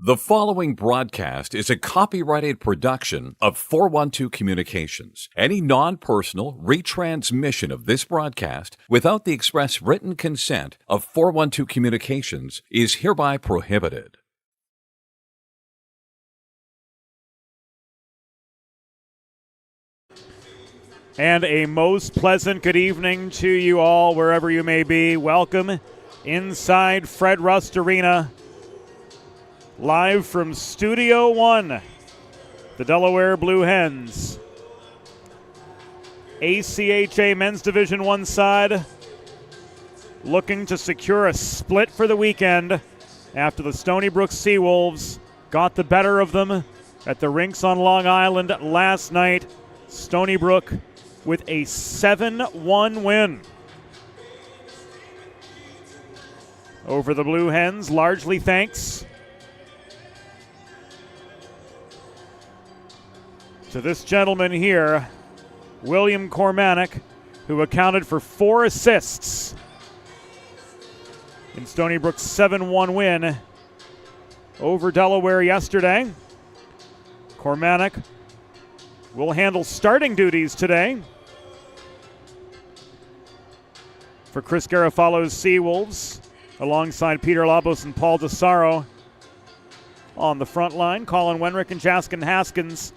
The following broadcast is a copyrighted production of 412 Communications. Any non-personal retransmission of this broadcast without the express written consent of 412 Communications is hereby prohibited. And a most pleasant good evening to you all, wherever you may be. Welcome inside Fred Rust Arena. Live from Studio 1, the Delaware Blue Hens. ACHA Men's Division 1 side looking to secure a split for the weekend after the Stony Brook Seawolves got the better of them at the rinks on Long Island last night. Stony Brook with a 7-1 win over the Blue Hens, largely thanks to this gentleman here, William Cormanick, who accounted for 4 assists in Stony Brook's 7-1 win over Delaware yesterday. Cormanick will handle starting duties today for Chris Garofalo's Seawolves, alongside Peter Labos and Paul DeSaro on the front line. Colin Wenrick and Jaskin Haskins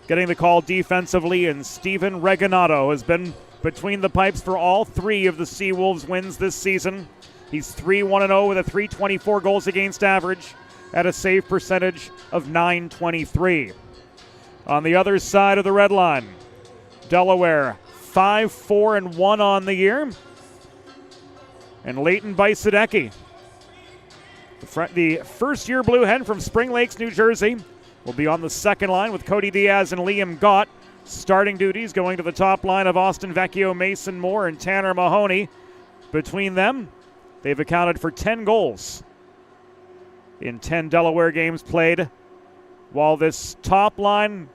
getting the call defensively, and Steven Reganato has been between the pipes for all 3 of the Seawolves wins this season. He's 3-1-0 with a .324 goals against average at a save percentage of .923. On the other side of the red line, Delaware 5-4-1 on the year. And Leighton Bajsadecki, the first-year Blue Hen from Spring Lakes, New Jersey, will be on the second line with Cody Diaz and Liam Gott. Starting duties going to the top line of Austin Vecchio, Mason Moore, and Tanner Mahoney. Between them, they've accounted for 10 goals in 10 Delaware games played. While this top line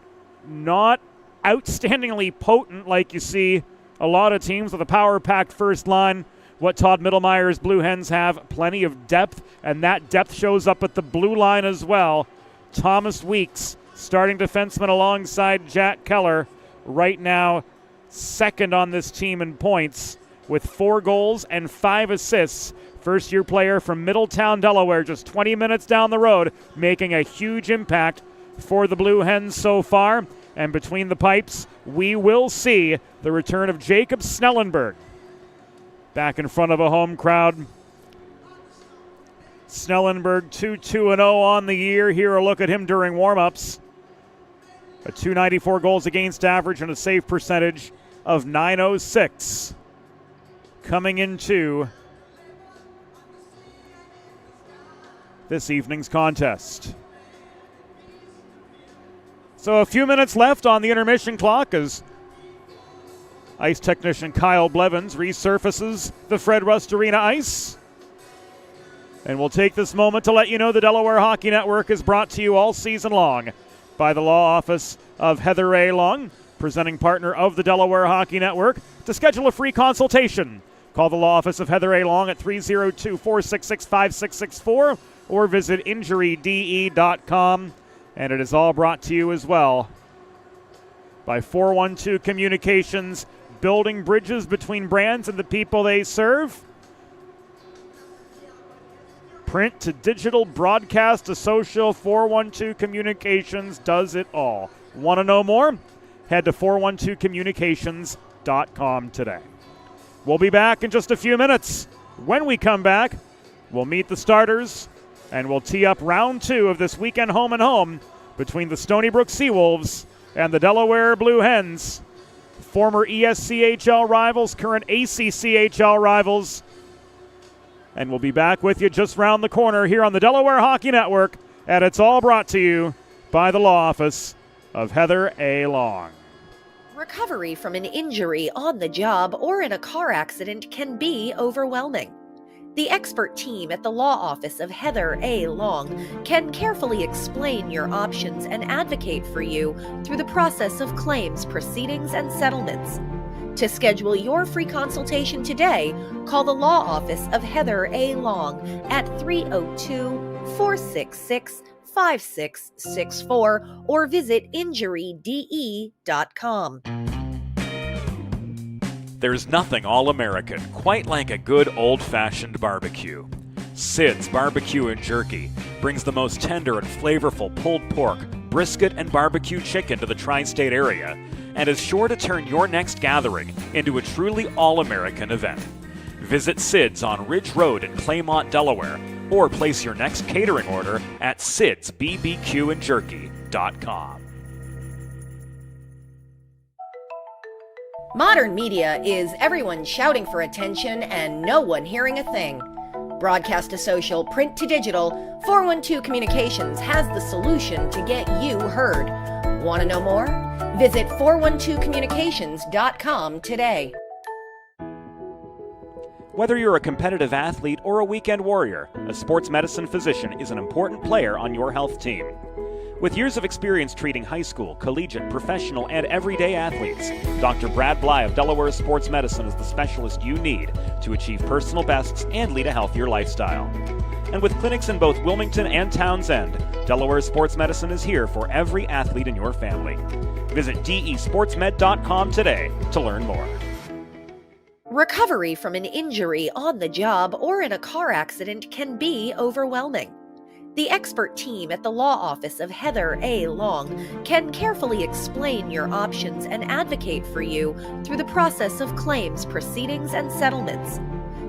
not outstandingly potent like you see a lot of teams with a power-packed first line, what Todd Mittelmeier's Blue Hens have, plenty of depth, and that depth shows up at the blue line as well. Thomas Weeks, starting defenseman alongside Jack Keller, right now second on this team in points with 4 goals and 5 assists. First-year player from Middletown, Delaware, just 20 minutes down the road, making a huge impact for the Blue Hens so far. And between the pipes, we will see the return of Jacob Snellenberg back in front of a home crowd. Snellenberg 2-2-0 on the year. Here a look at him during warm-ups. A .294 goals against average and a save percentage of .906. Coming into this evening's contest. So a few minutes left on the intermission clock as ice technician Kyle Blevins resurfaces the Fred Rust Arena ice. And we'll take this moment to let you know the Delaware Hockey Network is brought to you all season long by the law office of Heather A. Long, presenting partner of the Delaware Hockey Network. To schedule a free consultation, call the law office of Heather A. Long at 302-466-5664 or visit injuryde.com. And it is all brought to you as well by 412 Communications, building bridges between brands and the people they serve. Print to digital, broadcast to social, 412 Communications does it all. Want to know more? Head to 412communications.com today. We'll be back in just a few minutes. When we come back, we'll meet the starters and we'll tee up round 2 of this weekend home and home between the Stony Brook Seawolves and the Delaware Blue Hens. Former ESCHL rivals, current ACCHL rivals. And we'll be back with you just round the corner here on the Delaware Hockey Network. And it's all brought to you by the law office of Heather A. Long. Recovery from an injury on the job or in a car accident can be overwhelming. The expert team at the law office of Heather A. Long can carefully explain your options and advocate for you through the process of claims, proceedings, and settlements. To schedule your free consultation today, call the law office of Heather A. Long at 302-466-5664. 5664 or visit injuryde.com. There's nothing all-American quite like a good old-fashioned barbecue. Sid's Barbecue and Jerky brings the most tender and flavorful pulled pork, brisket, and barbecue chicken to the tri-state area and is sure to turn your next gathering into a truly all-American event. Visit Sid's on Ridge Road in Claymont, Delaware, or place your next catering order at sidsbbqandjerky.com. Modern media is everyone shouting for attention and no one hearing a thing. Broadcast to social, print to digital, 412 Communications has the solution to get you heard. Want to know more? Visit 412communications.com today. Whether you're a competitive athlete or a weekend warrior, a sports medicine physician is an important player on your health team. With years of experience treating high school, collegiate, professional, and everyday athletes, Dr. Brad Bly of Delaware Sports Medicine is the specialist you need to achieve personal bests and lead a healthier lifestyle. And with clinics in both Wilmington and Townsend, Delaware Sports Medicine is here for every athlete in your family. Visit desportsmed.com today to learn more. Recovery from an injury on the job or in a car accident can be overwhelming. The expert team at the law office of Heather A. Long can carefully explain your options and advocate for you through the process of claims, proceedings, and settlements.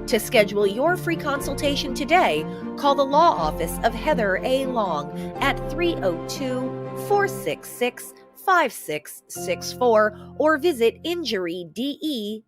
To schedule your free consultation today, call the law office of Heather A. Long at 302-466-5664 or visit injuryde.com.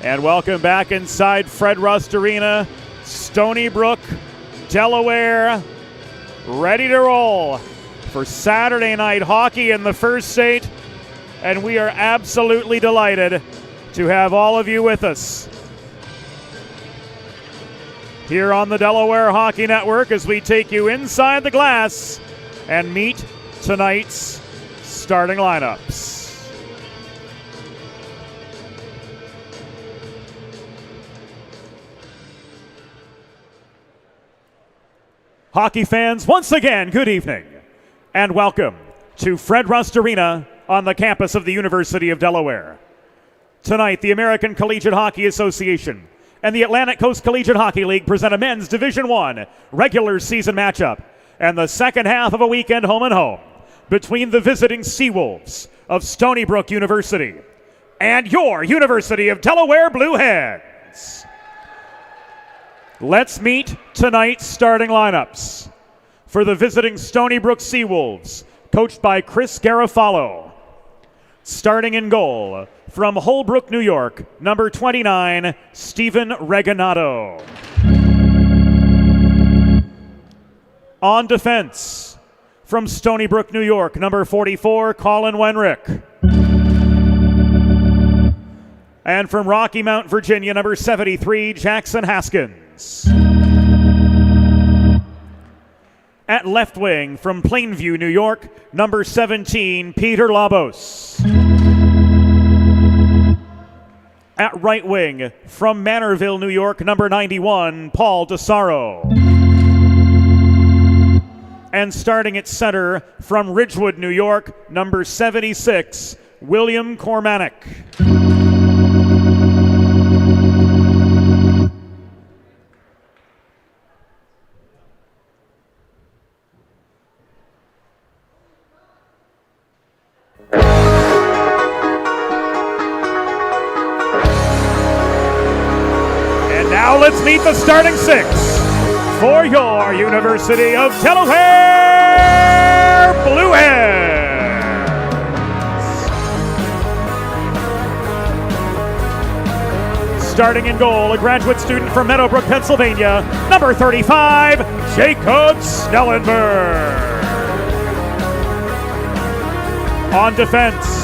And welcome back inside Fred Rust Arena, Stony Brook, Delaware, ready to roll for Saturday night hockey in the first state. And we are absolutely delighted to have all of you with us here on the Delaware Hockey Network as we take you inside the glass and meet tonight's starting lineups. Hockey fans, once again, good evening and welcome to Fred Rust Arena on the campus of the University of Delaware. Tonight, the American Collegiate Hockey Association and the Atlantic Coast Collegiate Hockey League present a men's Division I regular season matchup and the second half of a weekend home and home between the visiting Seawolves of Stony Brook University and your University of Delaware Blue Hens. Let's meet tonight's starting lineups. For the visiting Stony Brook Seawolves, coached by Chris Garofalo. Starting in goal, from Holbrook, New York, number 29, Stephen Reganato. On defense, from Stony Brook, New York, number 44, Colin Wenrick. And from Rocky Mount, Virginia, number 73, Jackson Haskins. At left wing, from Plainview, New York, number 17, Peter Labos. At right wing, from Manorville, New York, number 91, Paul DeSaro. And starting at center, from Ridgewood, New York, number 76, William Cormanick. Now let's meet the starting six for your University of Delaware Blue Hens. Starting in goal, a graduate student from Meadowbrook, Pennsylvania, number 35, Jacob Snellenberg. On defense,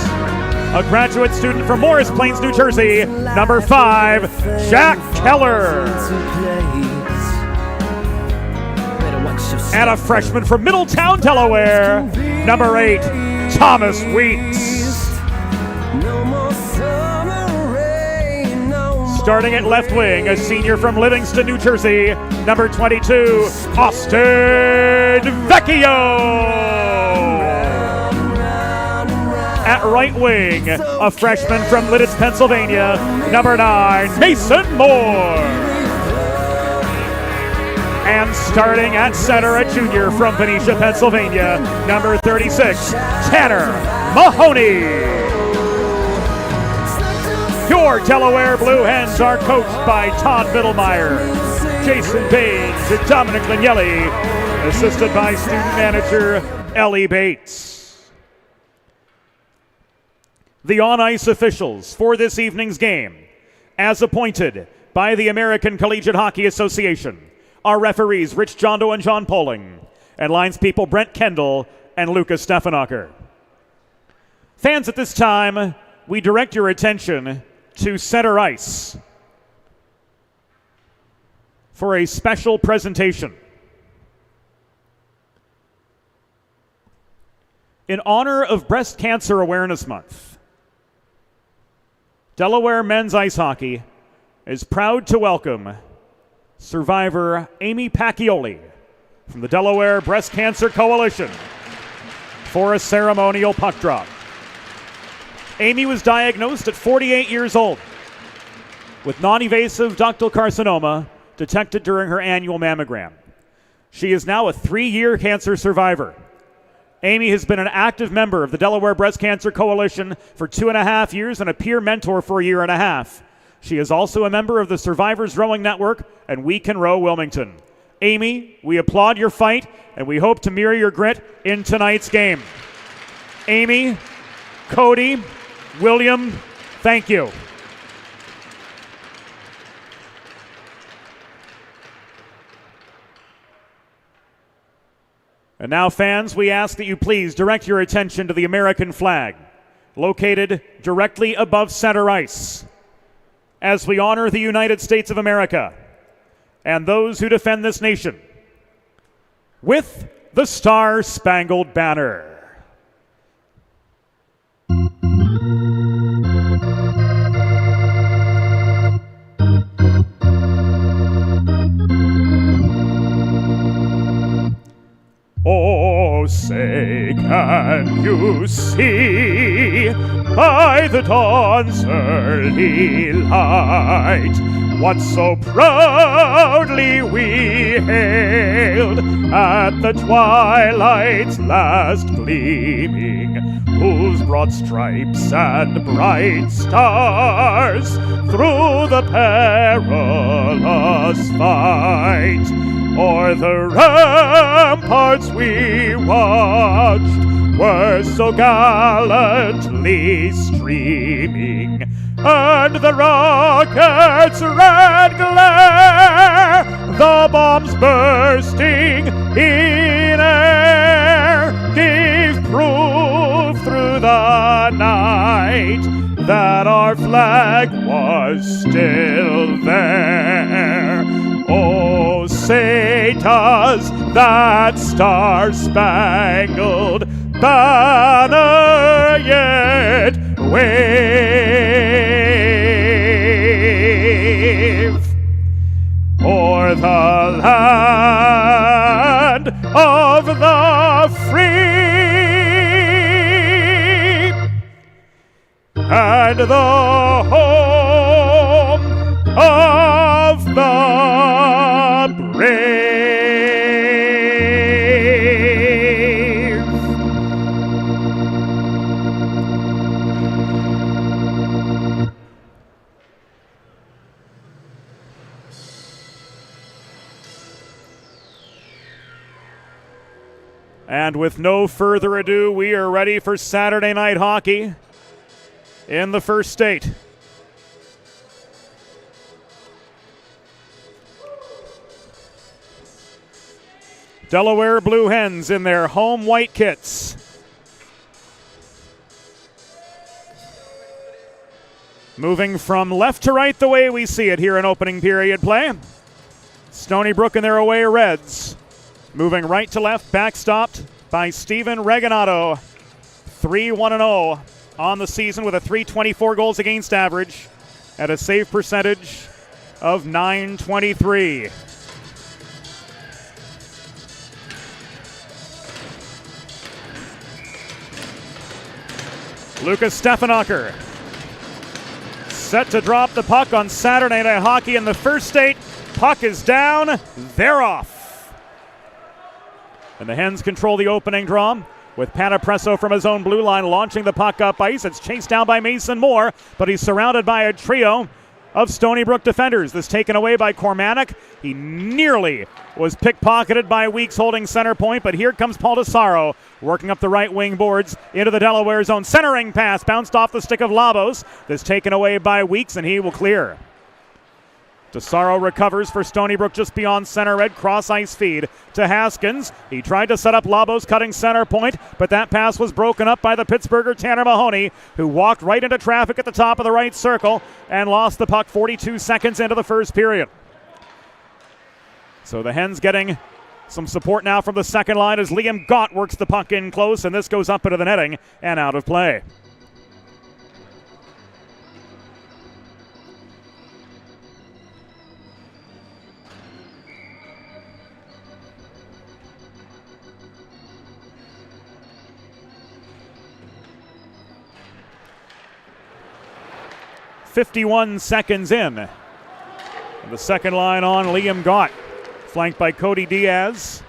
a graduate student from Morris Plains, New Jersey, number 5, Jack Keller. And a freshman from Middletown, Delaware, number 8, Thomas Weeks. Starting at left wing, a senior from Livingston, New Jersey, number 22, Austin Vecchio. At right wing, a freshman from Lidditz, Pennsylvania, number 9, Mason Moore. And starting at center, a junior from Venetia, Pennsylvania, number 36, Tanner Mahoney. Your Delaware Blue Hens are coached by Todd Middlemeyer, Jason Baines, and Dominic Lignelli, assisted by student manager Ellie Bates. The on-ice officials for this evening's game, as appointed by the American Collegiate Hockey Association, are referees Rich Jondo and John Poling, and linespeople Brent Kendall and Lucas Steffenacher. Fans, at this time, we direct your attention to center ice for a special presentation. In honor of Breast Cancer Awareness Month, Delaware men's ice hockey is proud to welcome survivor Amy Pacchioli from the Delaware Breast Cancer Coalition for a ceremonial puck drop. Amy was diagnosed at 48 years old with non-invasive ductal carcinoma detected during her annual mammogram. She is now a 3-year cancer survivor. Amy has been an active member of the Delaware Breast Cancer Coalition for 2.5 years and a peer mentor for 1.5 years. She is also a member of the Survivors Rowing Network and We Can Row Wilmington. Amy, we applaud your fight and we hope to mirror your grit in tonight's game. Amy, Cody, William, thank you. And now, fans, we ask that you please direct your attention to the American flag, located directly above center ice. as we honor the United States of America and those who defend this nation with the Star-Spangled Banner. Oh, say, can you see by the dawn's early light what so proudly we hailed at the twilight's last gleaming, whose broad stripes and bright stars through the perilous fight o'er the ramparts we watched were so gallantly streaming, and the rocket's red glare, the bombs bursting in air, gave proof through the night that our flag was still there. Oh, say does that star-spangled banner yet wave o'er the land of the free and the home of the brave. And with no further ado, we are ready for Saturday night hockey in the first state. Delaware Blue Hens in their home white kits. Moving from left to right the way we see it here in opening period play. Stony Brook in their away Reds. Moving right to left, backstopped by Steven Reginato. 3-1-0 on the season with a .324 goals against average at a save percentage of .923. Lucas Stefanacher set to drop the puck on Saturday Night Hockey in the first state. Puck is down. They're off. And the Hens control the opening draw with Panapresso from his own blue line launching the puck up ice. It's chased down by Mason Moore, but he's surrounded by a trio of Stony Brook defenders. This taken away by Cormanic. He nearly was pickpocketed by Weeks holding center point, but here comes Paul DeSaro working up the right wing boards into the Delaware zone. Centering pass bounced off the stick of Labos. This taken away by Weeks, and he will clear. DeSaro recovers for Stony Brook just beyond center red. Cross ice feed to Haskins. He tried to set up Labos cutting center point, but that pass was broken up by the Pittsburgher Tanner Mahoney, who walked right into traffic at the top of the right circle and lost the puck 42 seconds into the first period. So the Hens getting some support now from the second line as Liam Gott works the puck in close, and this goes up into the netting and out of play. .51 seconds in. And the second line on Liam Gott, flanked by Cody Diaz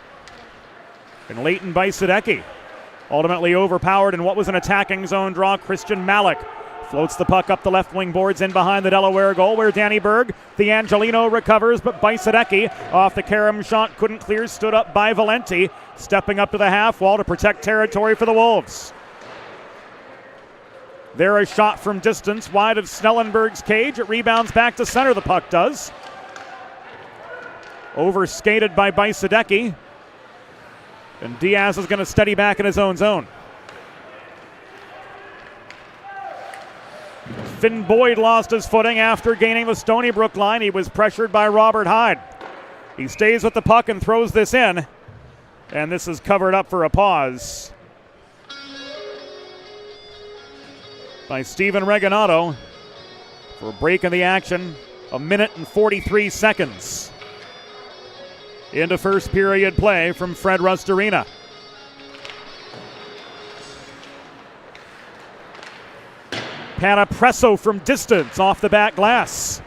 and Leighton Bajsadecki. Ultimately overpowered in what was an attacking zone draw. Christian Malik floats the puck up the left wing boards in behind the Delaware goal, where Danny Berg, the Angelino, recovers, but Bajsadecki off the carom shot couldn't clear, stood up by Valenti, stepping up to the half wall to protect territory for the Wolves. There a shot from distance wide of Snellenberg's cage. It rebounds back to center, the puck does. Overskated by Bajsadecki. And Diaz is going to steady back in his own zone. Finn Boyd lost his footing after gaining the Stony Brook line. He was pressured by Robert Hyde. He stays with the puck and throws this in. And this is covered up for a pause by Steven Regalado for a break in the action. 1:43 into first period play from Fred Rust Arena. Panapresso from distance off the back glass.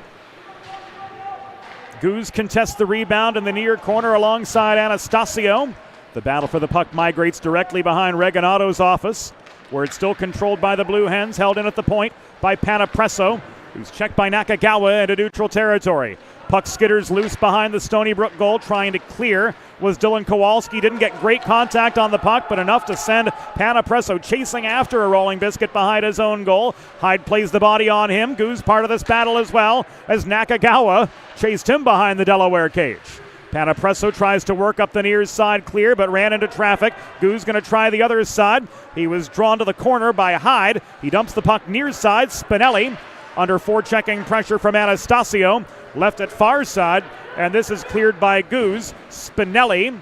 Goose contests the rebound in the near corner alongside Anastasio. The battle for the puck migrates directly behind Reganado's office, where it's still controlled by the Blue Hens, held in at the point by Panapresso, who's checked by Nakagawa into neutral territory. Puck skitters loose behind the Stony Brook goal, trying to clear was Dylan Kowalski. Didn't get great contact on the puck, but enough to send Panapresso chasing after a rolling biscuit behind his own goal. Hyde plays the body on him. Goose part of this battle as well, as Nakagawa chased him behind the Delaware cage. Panapresso tries to work up the near side clear, but ran into traffic. Goose going to try the other side. He was drawn to the corner by Hyde. He dumps the puck near side. Spinelli under forechecking pressure from Anastasio. Left at far side, and this is cleared by Goose. Spinelli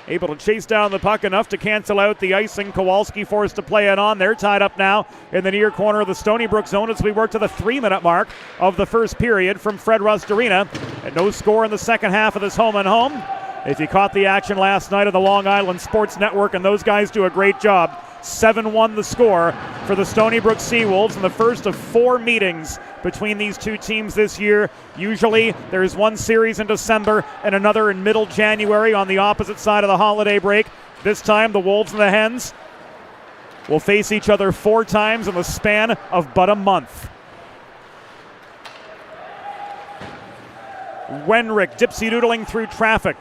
able to chase down the puck enough to cancel out the icing. Kowalski forced to play it on. They're tied up now in the near corner of the Stony Brook zone as we work to the 3-minute mark of the first period from Fred Rust Arena. And no score in the second half of this home and home. If you caught the action last night on the Long Island Sports Network, and those guys do a great job. 7-1 the score for the Stony Brook Seawolves in the first of 4 meetings between these two teams this year. Usually there's one series in December and another in middle January on the opposite side of the holiday break. This time the Wolves and the Hens will face each other 4 times in the span of but a month. Wenrick dipsy-doodling through traffic.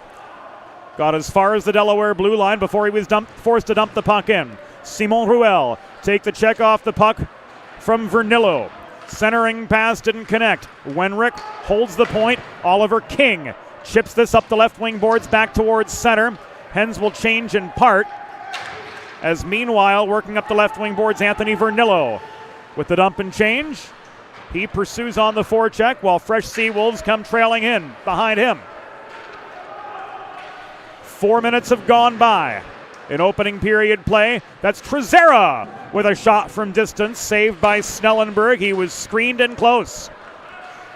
Got as far as the Delaware blue line before he was forced to dump the puck in. Simon Ruel take the check off the puck from Vernillo. Centering pass didn't connect. Wenrick holds the point. Oliver King chips this up the left wing boards back towards center. Hens will change in part. As meanwhile, working up the left wing boards, Anthony Vernillo with the dump and change. He pursues on the forecheck while fresh Seawolves come trailing in behind him. 4 minutes have gone by. In opening period play, that's Trezera with a shot from distance, saved by Snellenberg. He was screened in close.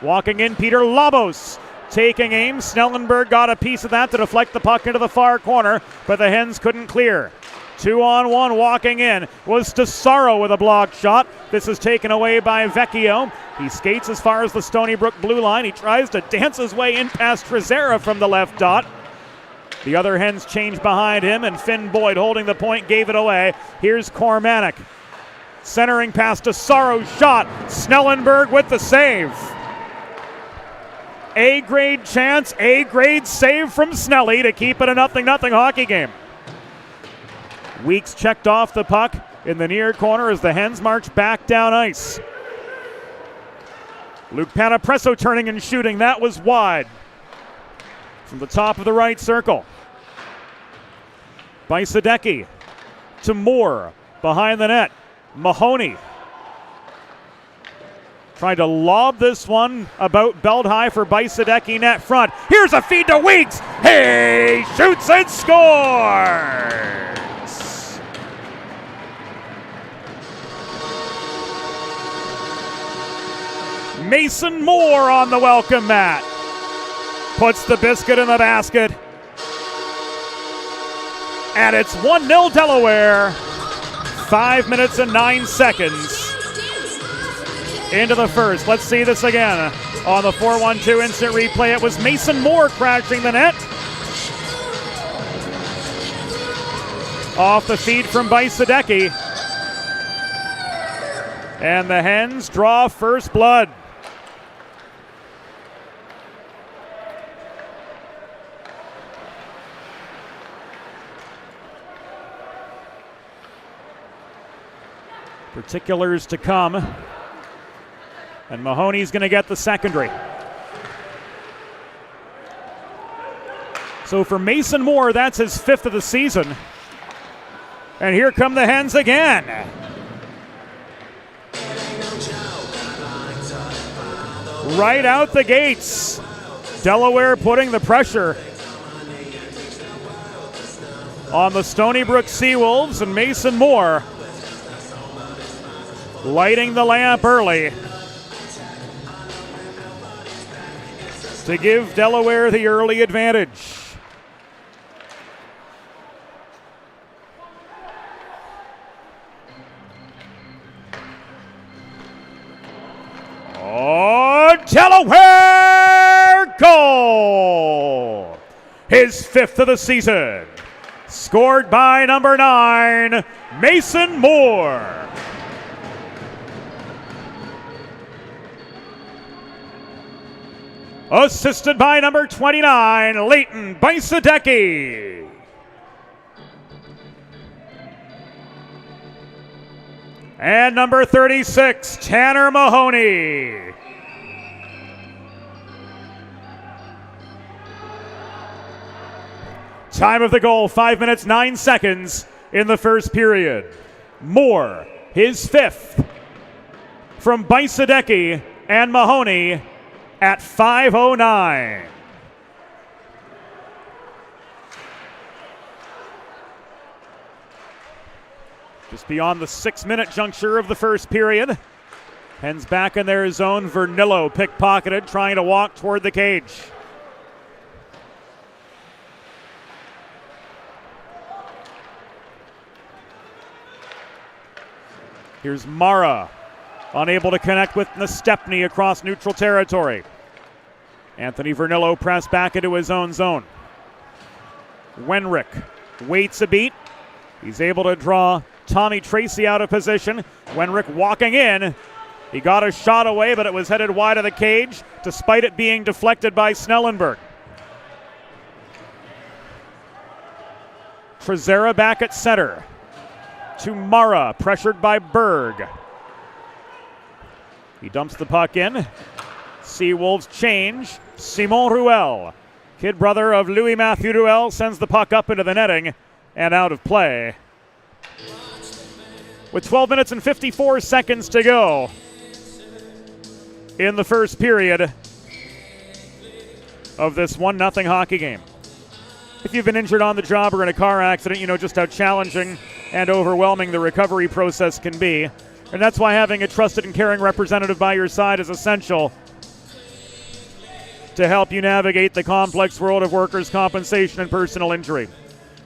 Walking in, Peter Labos taking aim. Snellenberg got a piece of that to deflect the puck into the far corner, but the Hens couldn't clear. 2-on-1 walking in was Tesaro with a blocked shot. This is taken away by Vecchio. He skates as far as the Stony Brook blue line. He tries to dance his way in past Trezera from the left dot. The other Hens change behind him, and Finn Boyd holding the point gave it away. Here's Kormanek. Centering past Tesaro's shot. Snellenberg with the save. A-grade chance, A-grade save from Snelly to keep it a 0-0 hockey game. Weeks checked off the puck in the near corner as the Hens march back down ice. Luke Panapresso turning and shooting. That was wide. From the top of the right circle. Bajsadecki to Moore behind the net. Mahoney tried to lob this one about belt high for Bajsadecki net front. Here's a feed to Weeks. He shoots and scores. Mason Moore on the welcome mat. Puts the biscuit in the basket. And it's 1-0 Delaware. 5 minutes and 9 seconds into the first. Let's see this again. On the 4-1-2 instant replay, it was Mason Moore crashing the net. Off the feed from Bajsadecki. And the Hens draw first blood. Particulars to come. And Mahoney's going to get the secondary. So for Mason Moore, that's his 5th of the season. And here come the Hens again. right out the gates. Delaware putting the pressure on the Stony Brook Seawolves, and Mason Moore lighting the lamp early to give Delaware the early advantage. Oh, Delaware goal! His 5th of the season. Scored by number 9, Mason Moore. Assisted by number 29, Leighton Bajsadecki. And number 36, Tanner Mahoney. Time of the goal, 5 minutes, 9 seconds in the first period. Moore, his 5th from Bajsadecki and Mahoney at 5:09. Just beyond the 6-minute juncture of the first period. Hens back in their zone. Vernillo pickpocketed, trying to walk toward the cage. Here's Mara, unable to connect with Nestepny across neutral territory. Anthony Vernillo pressed back into his own zone. Wenrick waits a beat. He's able to draw Tommy Tracy out of position. Wenrick walking in. He got a shot away, but it was headed wide of the cage, despite it being deflected by Snellenberg. Trezera back at center. To Mara, pressured by Berg. He dumps the puck in. Seawolves change. Simon Ruel, kid brother of Louis Mathieu Ruel, sends the puck up into the netting and out of play. With 12 minutes and 54 seconds to go in the first period of this 1-0 hockey game. If you've been injured on the job or in a car accident, you know just how challenging and overwhelming the recovery process can be. And that's why having a trusted and caring representative by your side is essential to help you navigate the complex world of workers' compensation and personal injury.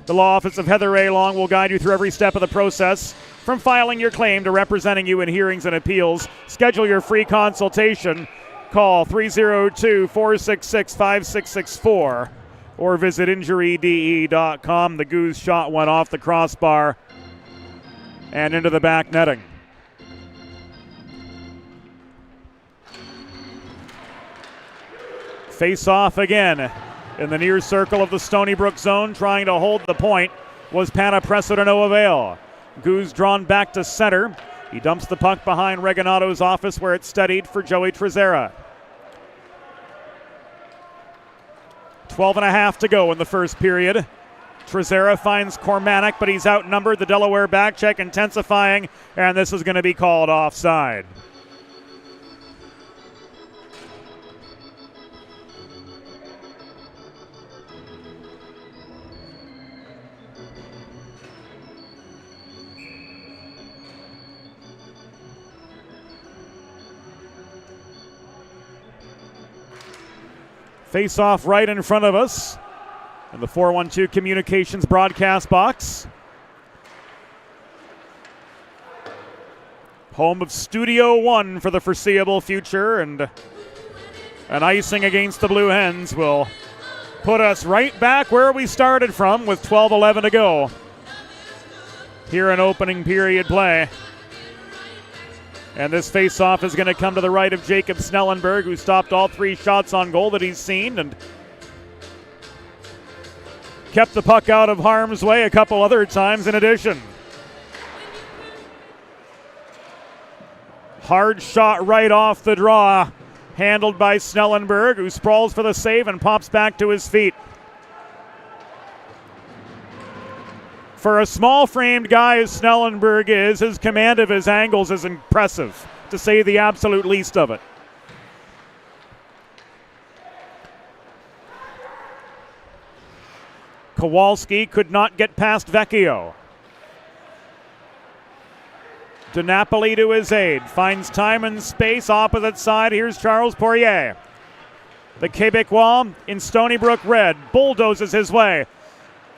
The law office of Heather A. Long will guide you through every step of the process, from filing your claim to representing you in hearings and appeals. Schedule your free consultation. Call 302-466-5664 or visit injuryde.com. The goose shot went off the crossbar and into the back netting. Face off again in the near circle of the Stony Brook zone, trying to hold the point was Panapresso to no avail. Goose drawn back to center. He dumps the puck behind Reganato's office where it's steadied for Joey Trezera. 12.5 to go in the first period. Trezera finds Cormanic, but he's outnumbered. The Delaware back check intensifying, and this is going to be called offside. Face off right in front of us in the 412 Communications broadcast box. Home of Studio One for the foreseeable future, and an icing against the Blue Hens will put us right back where we started from with 12:11 to go here in opening period play. And this face-off is going to come to the right of Jacob Snellenberg, who stopped all 3 shots on goal that he's seen and kept the puck out of harm's way a couple other times in addition. Hard shot right off the draw, handled by Snellenberg, who sprawls for the save and pops back to his feet. For a small-framed guy as Snellenberg is, his command of his angles is impressive, to say the absolute least of it. Kowalski could not get past Vecchio. DiNapoli to his aid. Finds time and space. Opposite side. Here's Charles Poirier. The Quebecois in Stony Brook red bulldozes his way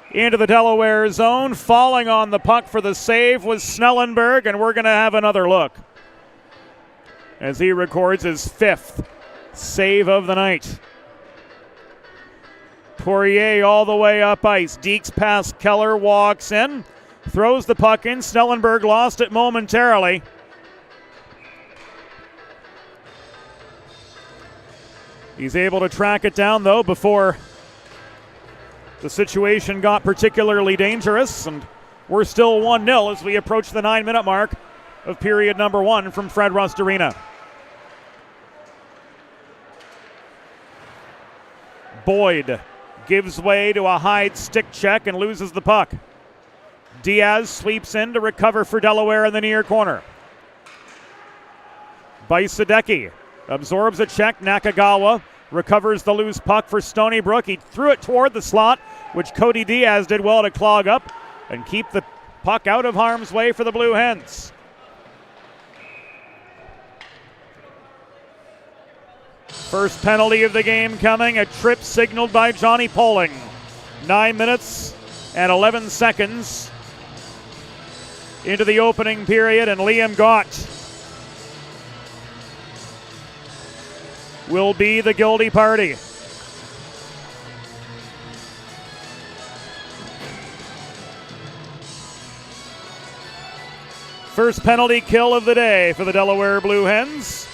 into the Delaware zone. Falling on the puck for the save was Snellenberg, and we're going to have another look as he records his 5th save of the night. Poirier all the way up ice. Deeks past Keller, walks in, throws the puck in. Snellenberg lost it momentarily. He's able to track it down, though, before the situation got particularly dangerous, and we're still 1-0 as we approach the 9-minute mark of period number 1 from Fred Rust Arena. Boyd gives way to a Hyde stick check and loses the puck. Diaz sweeps in to recover for Delaware in the near corner. Bajsadecki absorbs a check. Nakagawa recovers the loose puck for Stony Brook. He threw it toward the slot, which Cody Diaz did well to clog up and keep the puck out of harm's way for the Blue Hens. First penalty of the game coming, a trip signaled by Johnny Poling. 9 minutes and 11 seconds into the opening period, and Liam Gott will be the guilty party. First penalty kill of the day for the Delaware Blue Hens.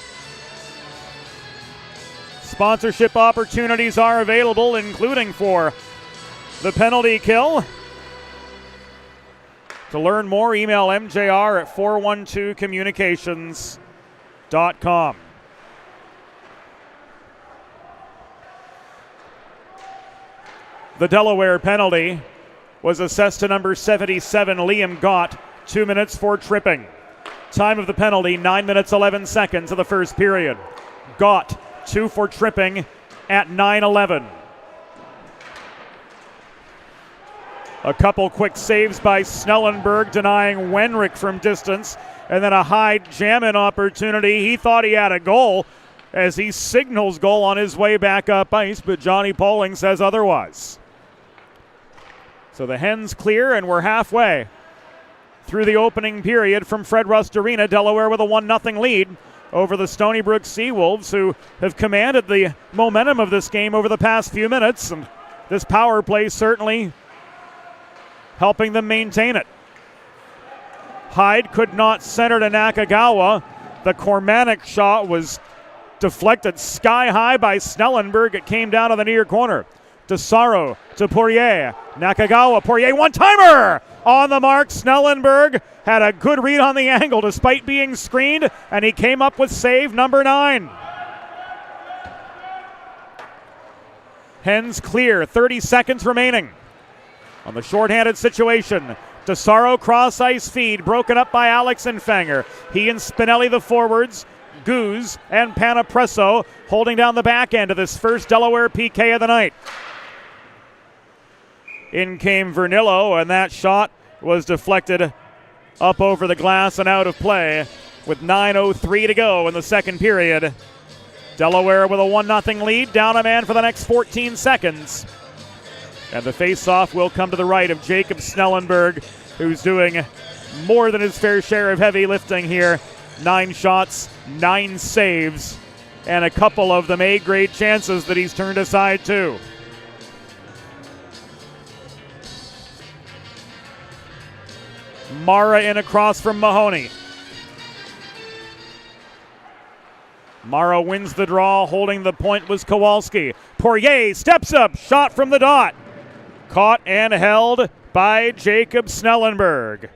Sponsorship opportunities are available, including for the penalty kill. To learn more, email MJR at 412communications.com. The Delaware penalty was assessed to number 77, Liam Gott, 2 minutes for tripping. Time of the penalty, 9 minutes 11 seconds of the first period. Gott, 2 for tripping at 9:11. A couple quick saves by Snellenberg, denying Wenrick from distance, and then a Hyde jam-in opportunity. He thought he had a goal as he signals goal on his way back up ice, but Johnny Poling says otherwise. So the Hens clear, and we're halfway through the opening period from Fred Rust Arena. Delaware with a 1-0 lead over the Stony Brook Seawolves, who have commanded the momentum of this game over the past few minutes, and this power play certainly helping them maintain it. Hyde could not center to Nakagawa. The Cormanic shot was deflected sky high by Snellenberg. It came down to the near corner. DeSaro to Poirier. Nakagawa, Poirier, one-timer! On the mark, Snellenberg had a good read on the angle despite being screened, and he came up with save number 9. Hens clear, 30 seconds remaining. On the shorthanded situation, DeSaro cross-ice feed, broken up by Alex Infanger. He and Spinelli, the forwards, Goose and Panapresso holding down the back end of this first Delaware PK of the night. In came Vernillo, and that shot was deflected up over the glass and out of play with 9:03 to go in the second period. Delaware with a 1-0 lead, down a man for the next 14 seconds. And the face-off will come to the right of Jacob Snellenberg, who's doing more than his fair share of heavy lifting here. 9 shots, 9 saves, and a couple of them A-grade chances that he's turned aside too. Mara in across from Mahoney. Mara wins the draw. Holding the point was Kowalski. Poirier steps up, shot from the dot. Caught and held by Jacob Snellenberg.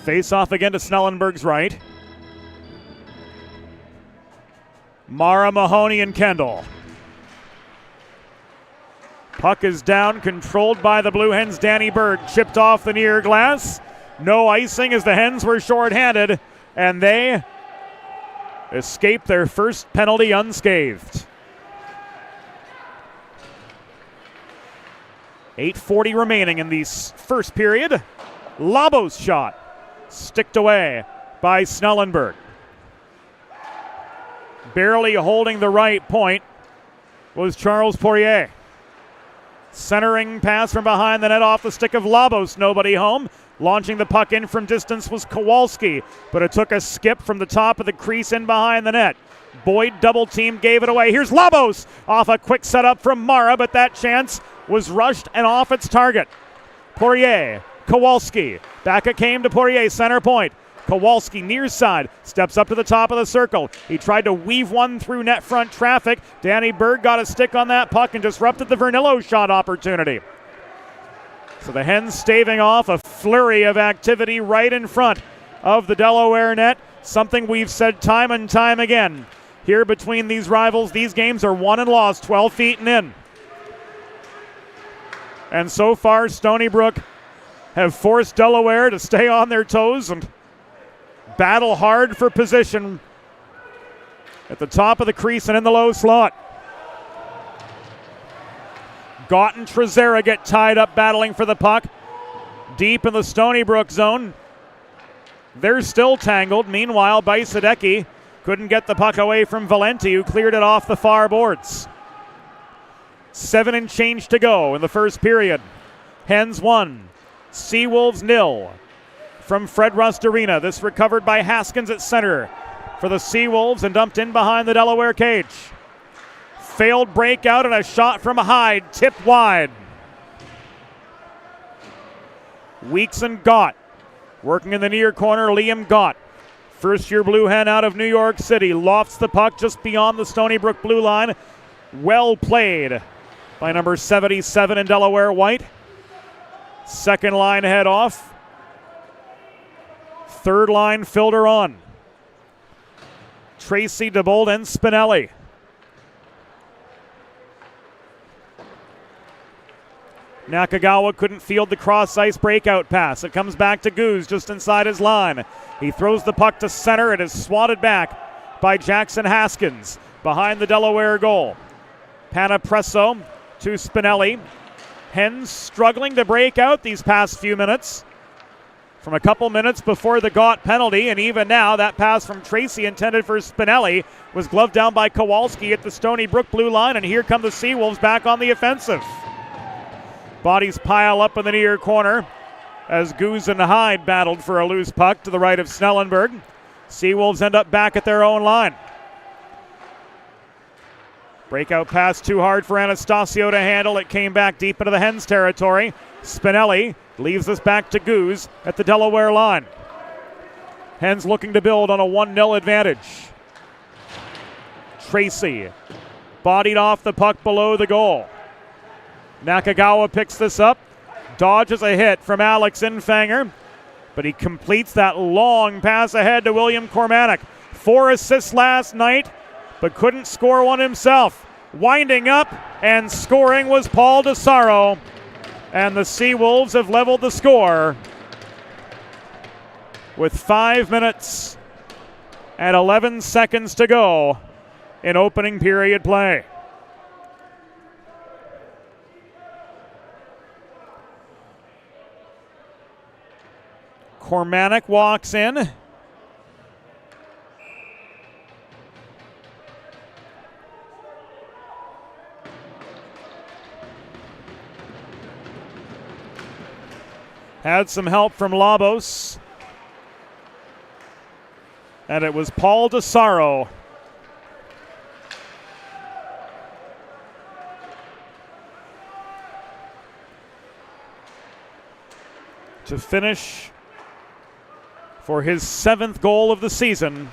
Face off again to Snellenberg's right. Mara, Mahoney, and Kendall. Puck is down, controlled by the Blue Hens. Danny Berg chipped off the near glass. No icing as the Hens were shorthanded, and they escape their first penalty unscathed. 8:40 remaining in the first period. Labos shot, sticked away by Snellenberg. Barely holding the right point was Charles Poirier. Centering pass from behind the net off the stick of Labos, nobody home. Launching the puck in from distance was Kowalski, but it took a skip from the top of the crease in behind the net. Boyd double team gave it away. Here's Labos off a quick setup from Mara, but that chance was rushed and off its target. Poirier, Kowalski, back it came to Poirier, center point. Kowalski near side, steps up to the top of the circle. He tried to weave one through net front traffic. Danny Berg got a stick on that puck and disrupted the Vernillo shot opportunity. So the Hens staving off a flurry of activity right in front of the Delaware net. Something we've said time and time again. Here between these rivals, these games are won and lost 12 feet and in. And so far, Stony Brook have forced Delaware to stay on their toes and battle hard for position at the top of the crease and in the low slot. Gott and Trezera get tied up battling for the puck deep in the Stony Brook zone. They're still tangled. Meanwhile, Bajsadecki couldn't get the puck away from Valenti, who cleared it off the far boards. 7 and change to go in the first period. Hens 1, Seawolves 0. From Fred Rust Arena, this recovered by Haskins at center for the Seawolves and dumped in behind the Delaware cage. Failed breakout and a shot from Hyde, tipped wide. Weeks and Gott working in the near corner. Liam Gott, first-year Blue Hen out of New York City, lofts the puck just beyond the Stony Brook blue line. Well played by number 77 in Delaware White. Second line head off. Third line filter on. Tracy, DeBold, and Spinelli. Nakagawa couldn't field the cross-ice breakout pass. It comes back to Goose just inside his line. He throws the puck to center. It is swatted back by Jackson Haskins behind the Delaware goal. Panapresso to Spinelli. Hens struggling to break out these past few minutes. From a couple minutes before the Gott penalty, and even now, that pass from Tracy intended for Spinelli was gloved down by Kowalski at the Stony Brook blue line, and here come the Seawolves back on the offensive. Bodies pile up in the near corner as Goose and Hyde battled for a loose puck to the right of Snellenberg. Seawolves end up back at their own line. Breakout pass too hard for Anastasio to handle. It came back deep into the Hens territory. Spinelli leaves this back to Goose at the Delaware line. Hens looking to build on a 1-0 advantage. Tracy bodied off the puck below the goal. Nakagawa picks this up, dodges a hit from Alex Infanger, but he completes that long pass ahead to William Cormanic. 4 assists last night, but couldn't score one himself. Winding up and scoring was Paul DeSaro, and the Seawolves have leveled the score with 5 minutes and 11 seconds to go in opening period play. Cormanic walks in. Had some help from Labos. And it was Paul DeSaro. To finish for his 7th goal of the season,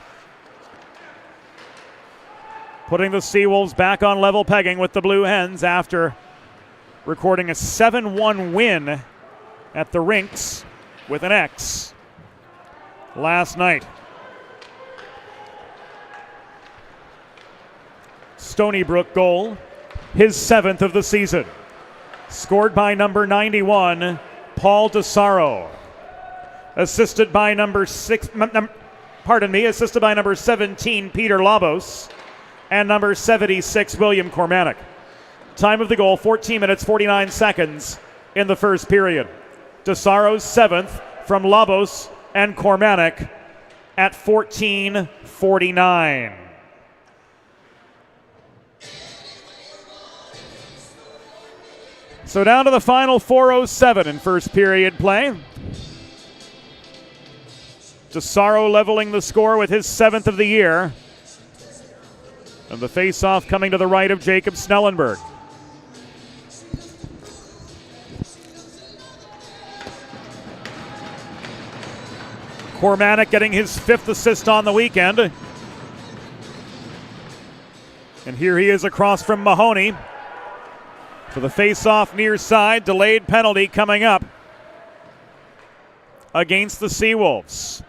putting the Seawolves back on level pegging with the Blue Hens after recording a 7-1 win at the rinks with an X last night. Stony Brook goal, his 7th of the season. Scored by number 91, Paul DeSaro. Assisted by number assisted by number 17, Peter Labos, and number 76, William Cormanic. Time of the goal, 14 minutes, 49 seconds in the first period. DeSaro's 7th from Labos and Cormanic at 14:49. So down to the final 4:07 in first period play. DeSaro leveling the score with his 7th of the year. And the face-off coming to the right of Jacob Snellenberg. Cormanic getting his 5th assist on the weekend. And here he is across from Mahoney. For the face-off near side, delayed penalty coming up against the Seawolves.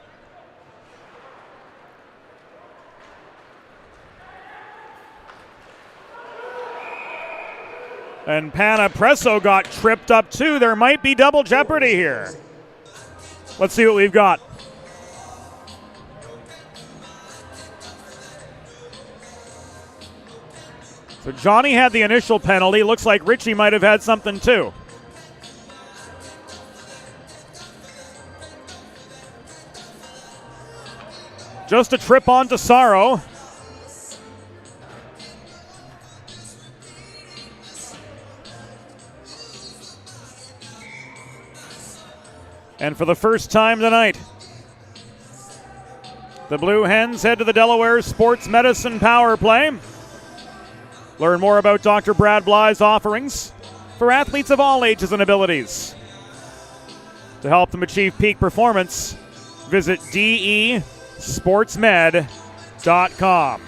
And Panapresso got tripped up too. There might be double jeopardy here. Let's see what we've got. So Johnny had the initial penalty. Looks like Richie might have had something too. Just a trip on DeSaro. And for the first time tonight, the Blue Hens head to the Delaware Sports Medicine Power Play. Learn more about Dr. Brad Bly's offerings for athletes of all ages and abilities. To help them achieve peak performance, visit desportsmed.com.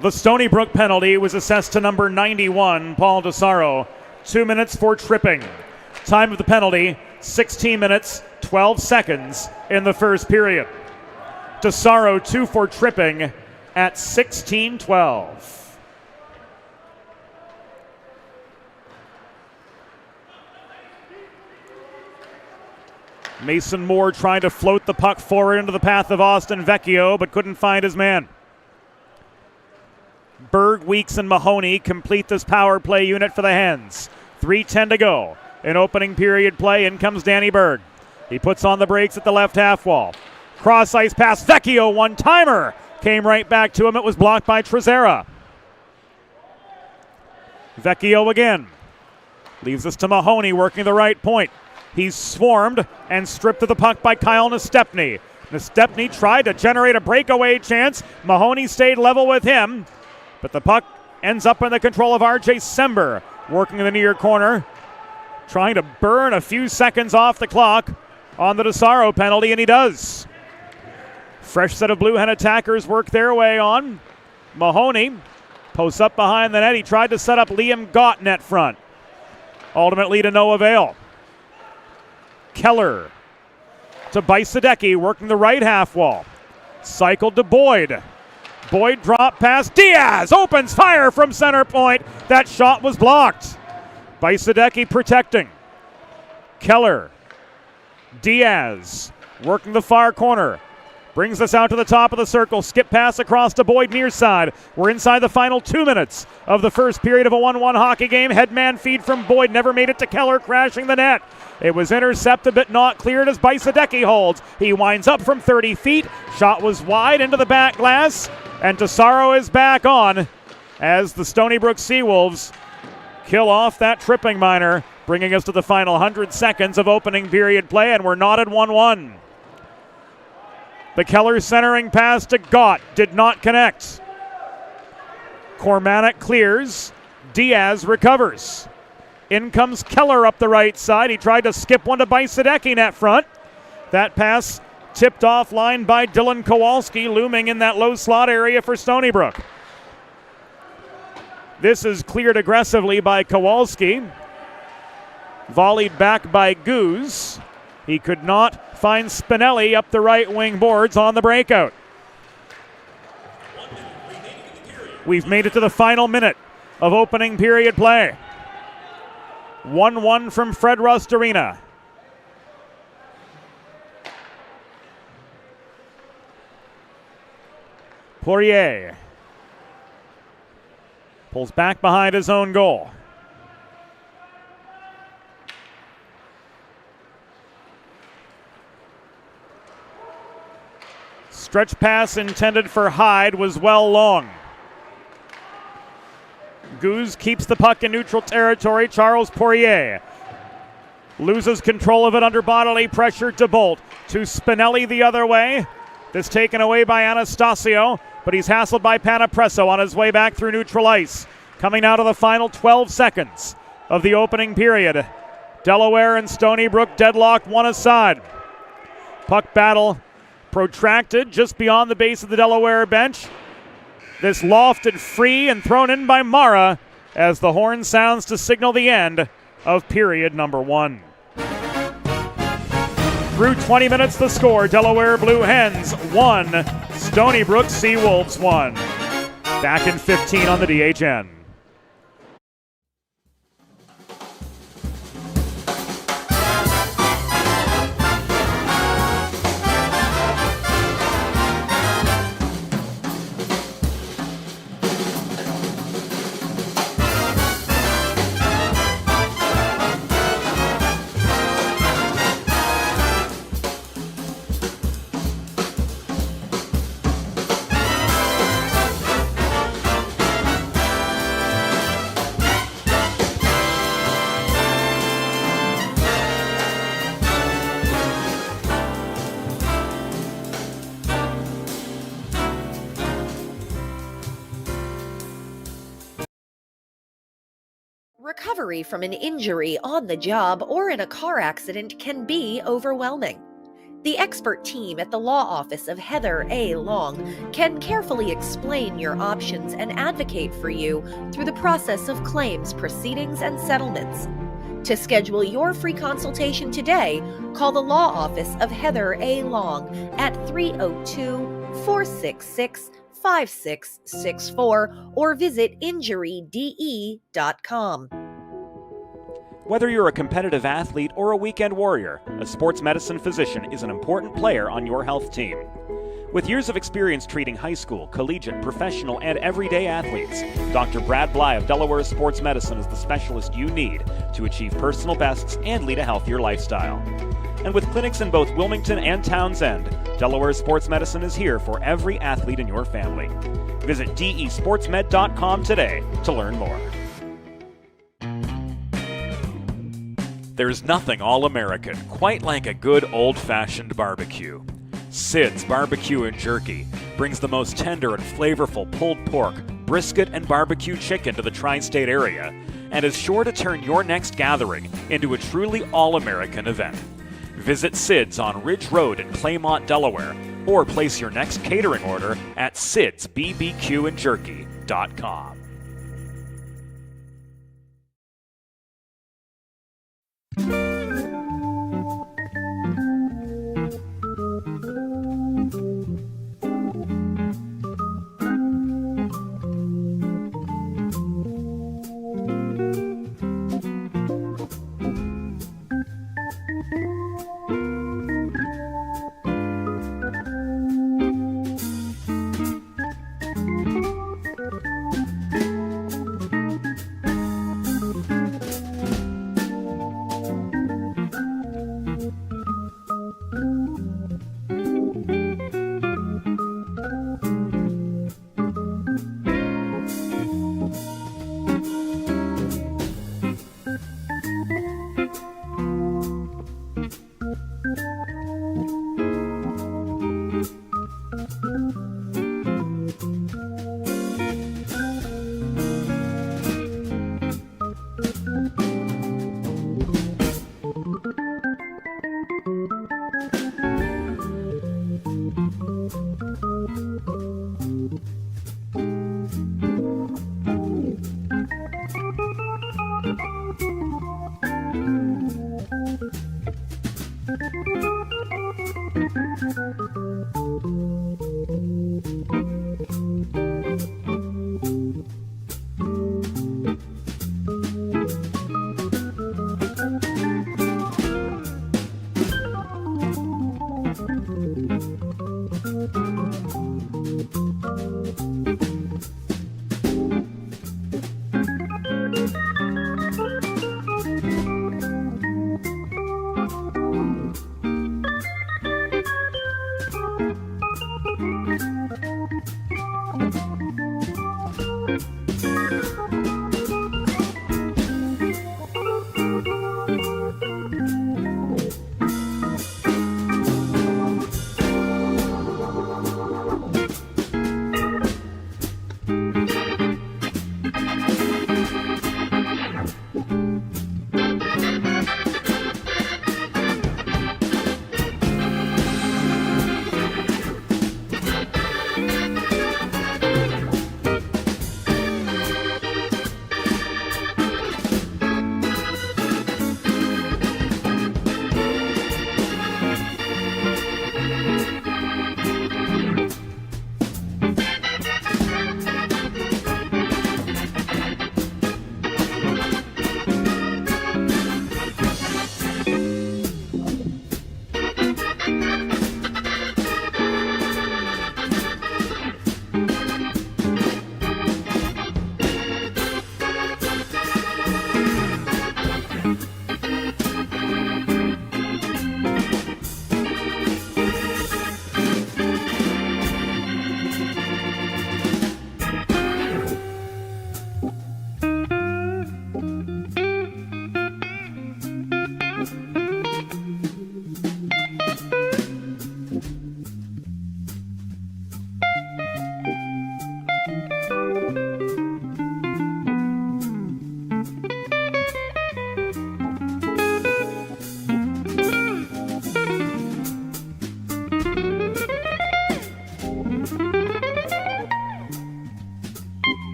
The Stony Brook penalty was assessed to number 91, Paul DeSaro. 2 minutes for tripping. Time of the penalty, 16 minutes, 12 seconds in the first period. DeSaro 2 for tripping at 16:12. Mason Moore trying to float the puck forward into the path of Austin Vecchio, but couldn't find his man. Berg, Weeks, and Mahoney complete this power play unit for the Hens. 3:10 to go. In opening period play, in comes Danny Berg. He puts on the brakes at the left half wall. Cross ice pass, Vecchio, one-timer. Came right back to him. It was blocked by Trezera. Vecchio again. Leaves us to Mahoney working the right point. He's swarmed and stripped of the puck by Kyle Nestepny. Nestepny tried to generate a breakaway chance. Mahoney stayed level with him, but the puck ends up in the control of RJ Sember, working in the near corner, trying to burn a few seconds off the clock on the DeSaro penalty, and he does. Fresh set of Blue Hen attackers work their way on. Mahoney posts up behind the net. He tried to set up Liam Gott net front. Ultimately to no avail. Keller to Bajsadecki working the right half wall. Cycled to Boyd. Boyd drop pass. Diaz opens fire from center point. That shot was blocked. Bajsadecki protecting. Keller. Diaz working the far corner. Brings us out to the top of the circle. Skip pass across to Boyd near side. We're inside the final 2 minutes of the first period of a 1-1 hockey game. Headman feed from Boyd. Never made it to Keller, crashing the net. It was intercepted but not cleared as Bajsadecki holds. He winds up from 30 feet. Shot was wide into the back glass. And DeSaro is back on as the Stony Brook Seawolves kill off that tripping minor, bringing us to the final 100 seconds of opening period play, and we're knotted 1-1. The Keller centering pass to Gott did not connect. Cormanic clears. Diaz recovers. In comes Keller up the right side. He tried to skip one to Bajsadecki net front. That pass tipped offline by Dylan Kowalski, looming in that low slot area for Stony Brook. This is cleared aggressively by Kowalski. Volleyed back by Goose. He could not find Spinelli up the right wing boards on the breakout. We've made it to the final minute of opening period play. 1-1 from Fred Rust Arena. Poirier pulls back behind his own goal. Stretch pass intended for Hyde was well long. Guz keeps the puck in neutral territory. Charles Poirier loses control of it under bodily pressure. DeBolt to Spinelli the other way. This taken away by Anastasio, but he's hassled by Panapresso on his way back through neutral ice. Coming out of the final 12 seconds of the opening period. Delaware and Stony Brook deadlocked one aside. Puck battle protracted just beyond the base of the Delaware bench. This lofted free and thrown in by Mara as the horn sounds to signal the end of period number 1. Through 20 minutes, the score: Delaware Blue Hens 1, Stony Brook Seawolves 1. Back in 15 on the DHN. Recovery from an injury on the job or in a car accident can be overwhelming. The expert team at the law office of Heather A. Long can carefully explain your options and advocate for you through the process of claims, proceedings, and settlements. To schedule your free consultation today, call the law office of Heather A. Long at 302-466-5664 or visit injuryde.com. Whether you're a competitive athlete or a weekend warrior, a sports medicine physician is an important player on your health team. With years of experience treating high school, collegiate, professional, and everyday athletes, Dr. Brad Bly of Delaware Sports Medicine is the specialist you need to achieve personal bests and lead a healthier lifestyle. And with clinics in both Wilmington and Townsend, Delaware Sports Medicine is here for every athlete in your family. Visit desportsmed.com today to learn more. There's nothing all-American quite like a good old-fashioned barbecue. Sid's Barbecue and Jerky brings the most tender and flavorful pulled pork, brisket, and barbecue chicken to the tri-state area and is sure to turn your next gathering into a truly all-American event. Visit Sid's on Ridge Road in Claymont, Delaware, or place your next catering order at sidsbbqandjerky.com.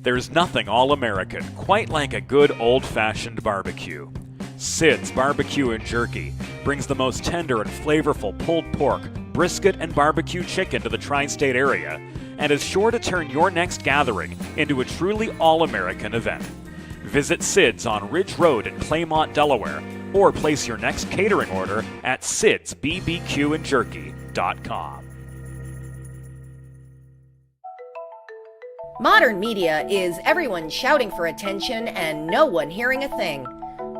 There's nothing all-American quite like a good old-fashioned barbecue. Sid's Barbecue and Jerky brings the most tender and flavorful pulled pork, brisket, and barbecue chicken to the tri-state area and is sure to turn your next gathering into a truly all-American event. Visit Sid's on Ridge Road in Claymont, Delaware, or place your next catering order at sidsbbqandjerky.com. Modern media is everyone shouting for attention and no one hearing a thing.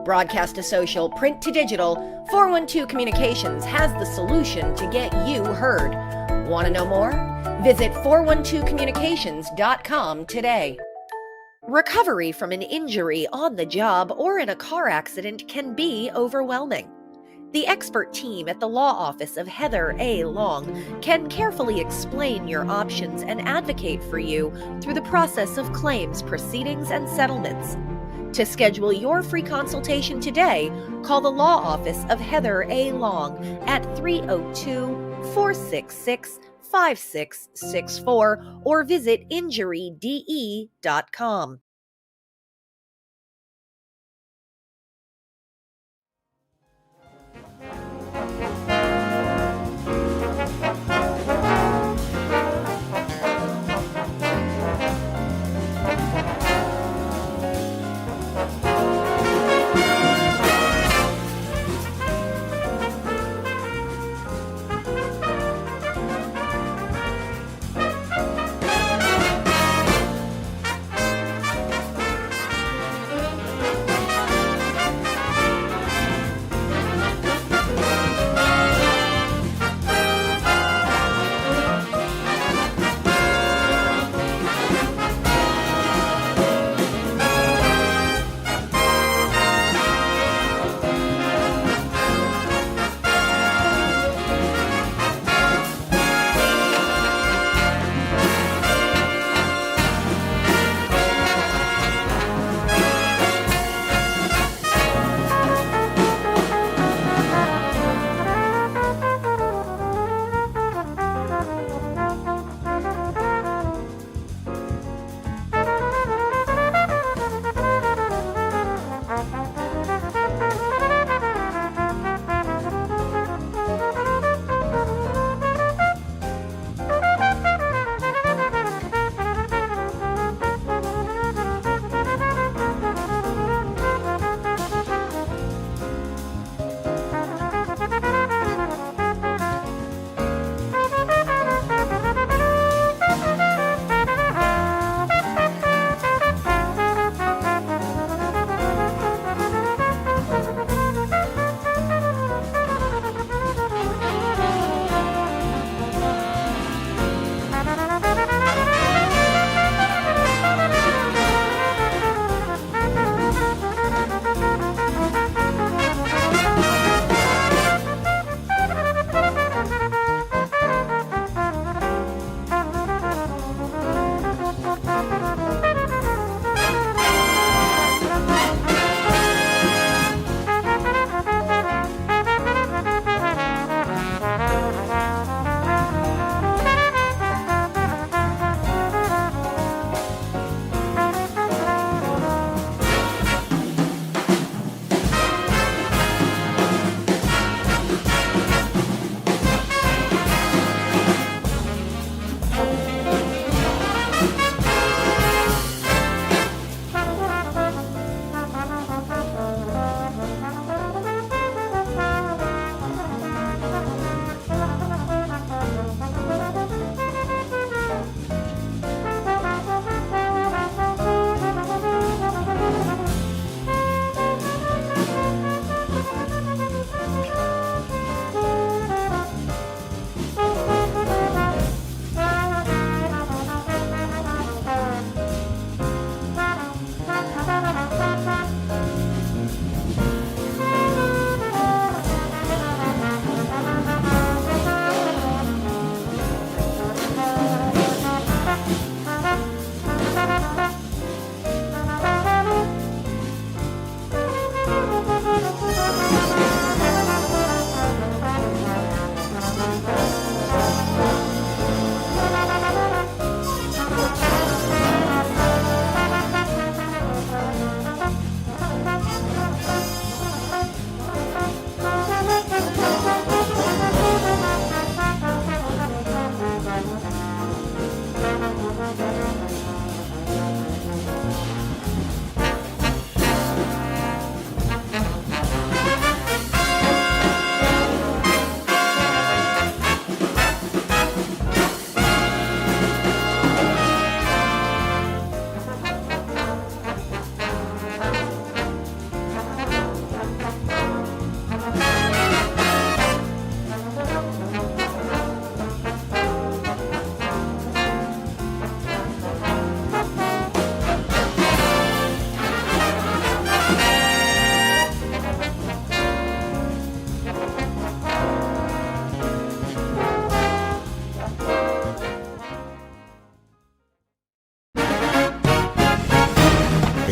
Broadcast to social, print to digital, 412 Communications has the solution to get you heard. Want to know more? Visit 412communications.com today. Recovery from an injury on the job or in a car accident can be overwhelming. The expert team at the law office of Heather A. Long can carefully explain your options and advocate for you through the process of claims, proceedings, and settlements. To schedule your free consultation today, call the law office of Heather A. Long at 302-466-5664 or visit injuryde.com.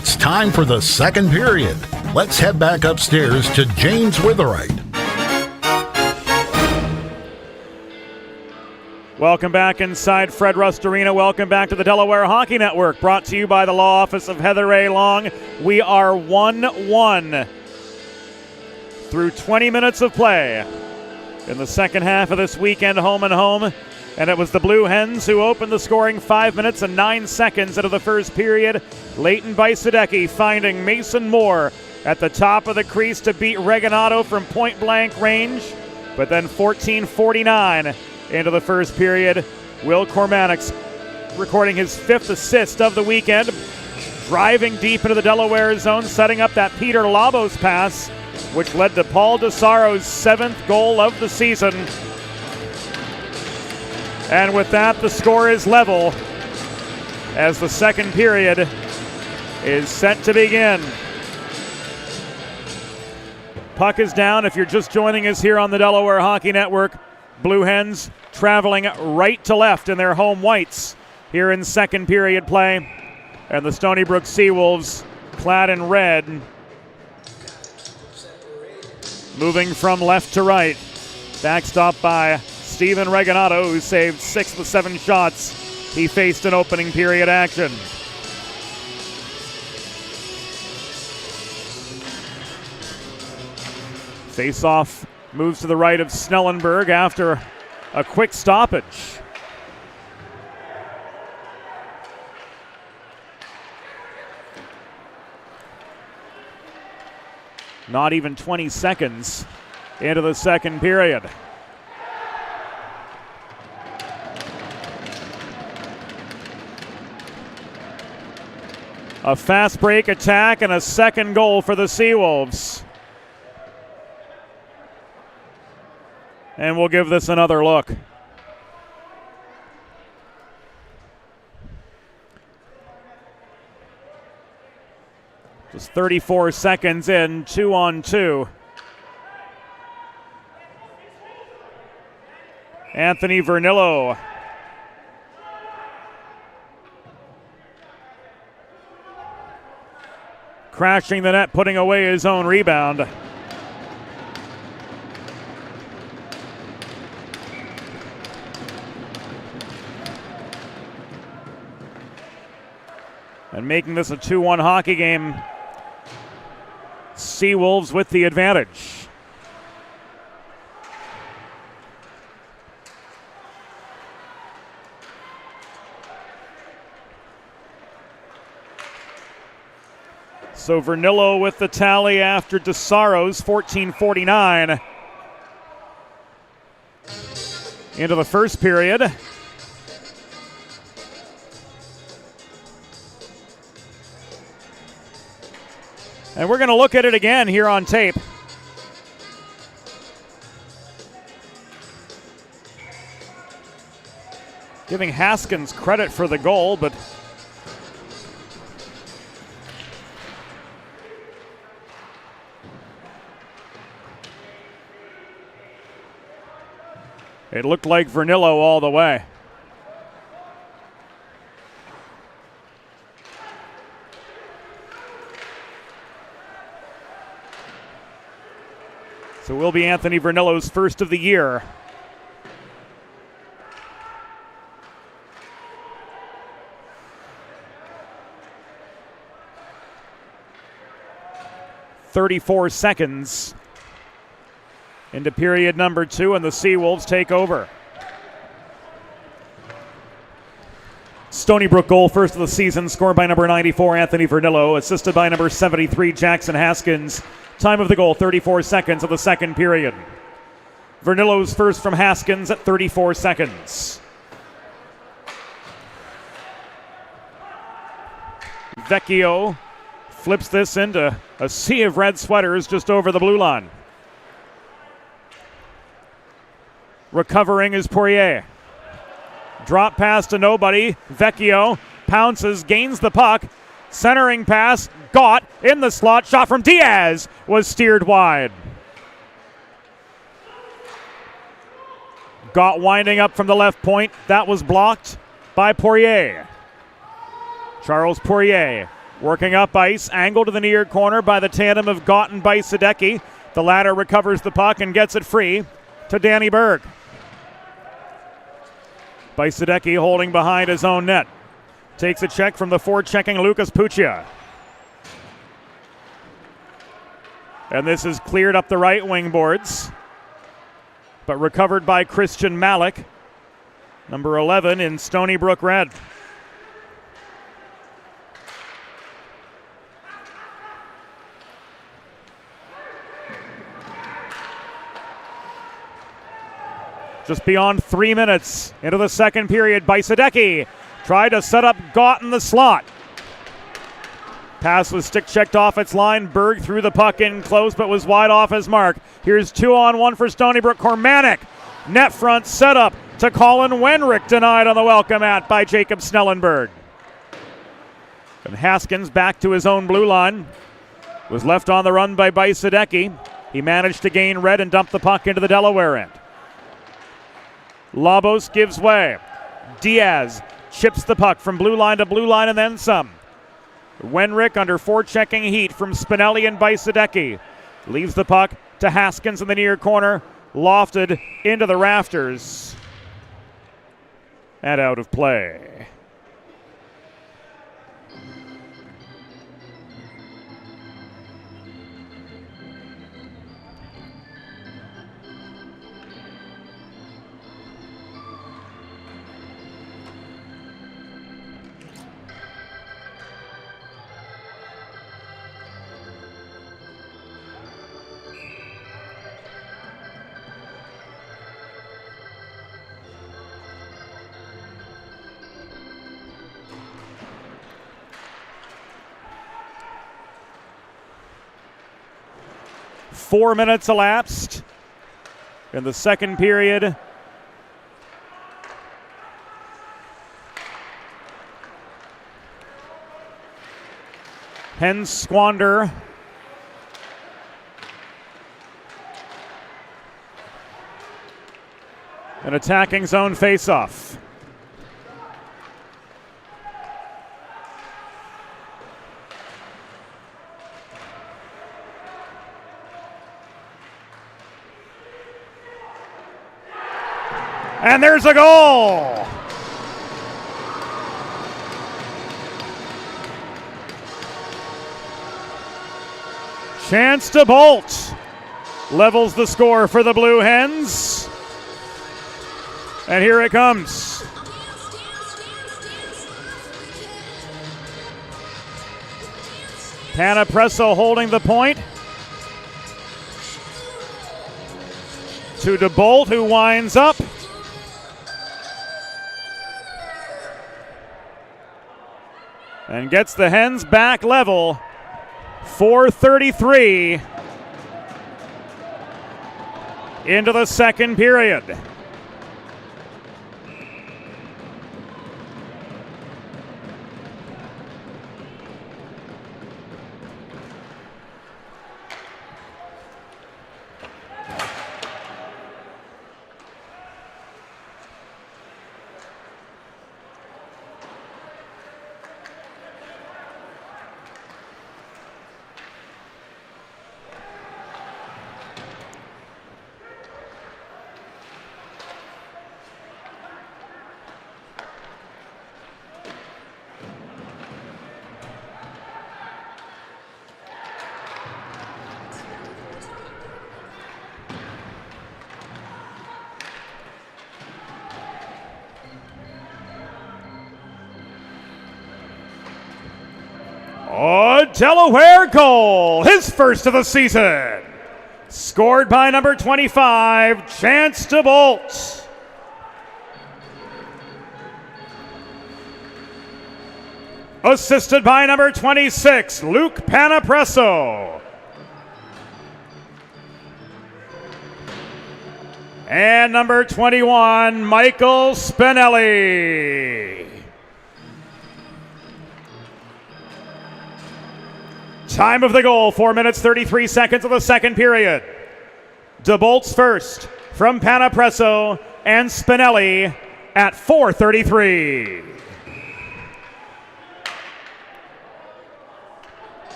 It's time for the second period. Let's head back upstairs to James Witherite. Welcome back inside Fred Rust Arena. Welcome back to the Delaware Hockey Network, brought to you by the law office of Heather A. Long. We are 1-1 through 20 minutes of play in the second half of this weekend home and home. And it was the Blue Hens who opened the scoring 5 minutes and 9 seconds into the first period. Leighton Bajsadecki finding Mason Moore at the top of the crease to beat Reganado from point-blank range. But then 14:49 into the first period. Will Cormanics recording his 5th assist of the weekend. Driving deep into the Delaware zone, setting up that Peter Labos pass, which led to Paul DeSaro's 7th goal of the season. And with that, the score is level as the second period is set to begin. Puck is down. If you're just joining us here on the Delaware Hockey Network, Blue Hens traveling right to left in their home whites here in second period play. And the Stony Brook Seawolves, clad in red, moving from left to right. Backstop by Steven Reganado, who saved 6 of the 7 shots he faced in opening period action. Face-off moves to the right of Snellenberg after a quick stoppage. Not even 20 seconds into the second period. A fast break attack and a second goal for the Seawolves. And we'll give this another look. Just 34 seconds in, 2-on-2. Anthony Vernillo. Crashing the net, putting away his own rebound. And making this a 2-1 hockey game. Seawolves with the advantage. So Vernillo with the tally after DeSaro's 14:49 into the first period. And we're going to look at it again here on tape. Giving Haskins credit for the goal, but it looked like Vernillo all the way. So it will be Anthony Vernillo's first of the year. "34 seconds into period number 2, and the Seawolves take over. Stony Brook goal, first of the season, scored by number 94, Anthony Vernillo, assisted by number 73, Jackson Haskins. Time of the goal, 34 seconds of the second period. Vernillo's first from Haskins at 34 seconds. Vecchio flips this into a sea of red sweaters just over the blue line. Recovering is Poirier. Drop pass to nobody. Vecchio pounces, gains the puck. Centering pass, Gott in the slot. Shot from Diaz was steered wide. Gott winding up from the left point. That was blocked by Poirier. Charles Poirier Working up ice, angled to the near corner by the tandem of Gott and Bajsadecki. The latter recovers the puck and gets it free to Danny Berg. Bajsadecki holding behind his own net. Takes a check from the forechecking Lucas Puccia. And this is cleared up the right wing boards, but recovered by Christian Malik, number 11 in Stony Brook red. Just beyond 3 minutes into the second period, Bajsadecki tried to set up Gott in the slot. Pass was stick checked off its line. Berg threw the puck in close, but was wide off his mark. Here's 2-on-1 for Stony Brook. Kormanek, net front setup to Colin Wenrick, denied on the welcome mat by Jacob Snellenberg. And Haskins back to his own blue line. Was left on the run by Bajsadecki. He managed to gain red and dump the puck into the Delaware end. Labos gives way. Diaz chips the puck from blue line to blue line and then some. Wenrick under forechecking heat from Spinelli and Bajsadecki. Leaves the puck to Haskins in the near corner. Lofted into the rafters. And out of play. Four minutes elapsed in the second period. Hens squander. An attacking zone faceoff. And there's a goal! Chance to Bolt levels the score for the Blue Hens. And here it comes. Panapresso holding the point. To DeBolt, who winds up. And gets the Hens back level. 4:33 into the second period. Oh, Delaware goal, his first of the season. Scored by number 25, Chance to Bolt. Assisted by number 26, Luke Panapresso. And number 21, Michael Spinelli. Time of the goal, 4 minutes, 33 seconds of the second period. DeBolt's first from Panapresso and Spinelli at 4:33.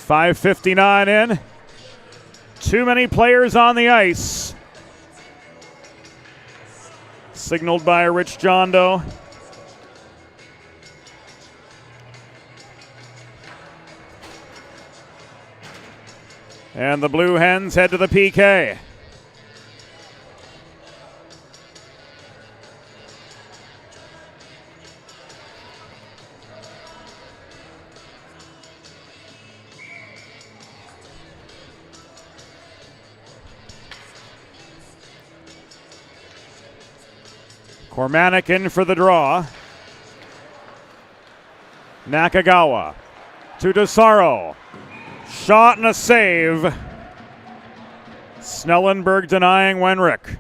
5:59 in. Too many players on the ice. Signaled by Rich John Doe. And the Blue Hens head to the PK. Cormanic in for the draw. Nakagawa to DeSaro. Shot and a save. Snellenberg denying Wenrick.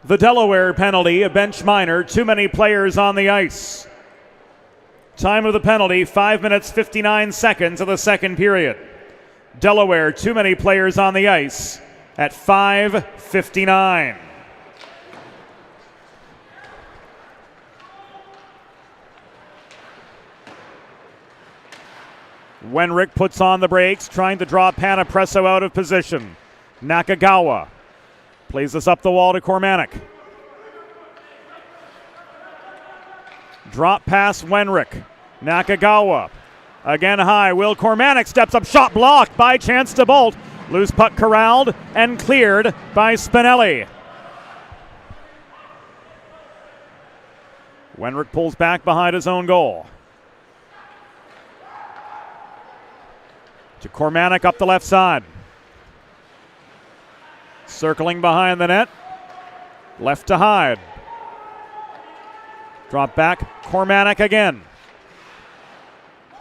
The Delaware penalty, a bench minor, too many players on the ice. Time of the penalty, 5 minutes 59 seconds of the second period. Delaware, too many players on the ice at 5:59. Wenrick puts on the brakes, trying to draw Panapresso out of position. Nakagawa plays this up the wall to Cormanic. Drop pass Wenrick. Nakagawa again high. Will Cormanic steps up, shot blocked by Chance DeBolt. Loose puck corralled and cleared by Spinelli. Wenrick pulls back behind his own goal. To Cormanic up the left side. Circling behind the net. Left to Hyde. Drop back. Cormanic again.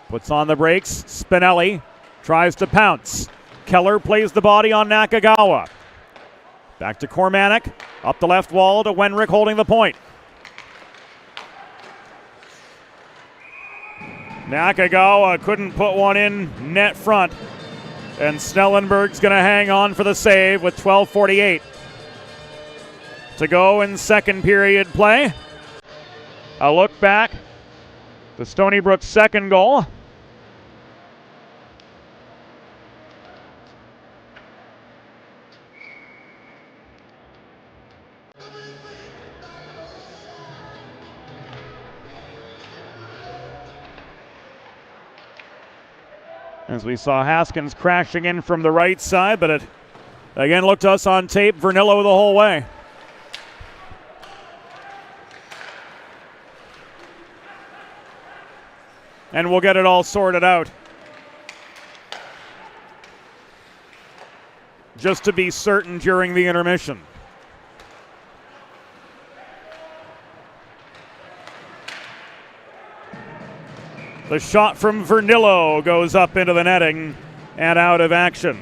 Puts on the brakes. Spinelli tries to pounce. Keller plays the body on Nakagawa. Back to Cormanic. Up the left wall to Wenrick holding the point. Nakagawa couldn't put one in net front. And Snellenberg's going to hang on for the save with 12:48 to go in second period play. A look back to Stony Brook's second goal. As we saw Haskins crashing in from the right side, but it again looked to us on tape, Vernillo the whole way. And we'll get it all sorted out. Just to be certain during the intermission. The shot from Vernillo goes up into the netting and out of action.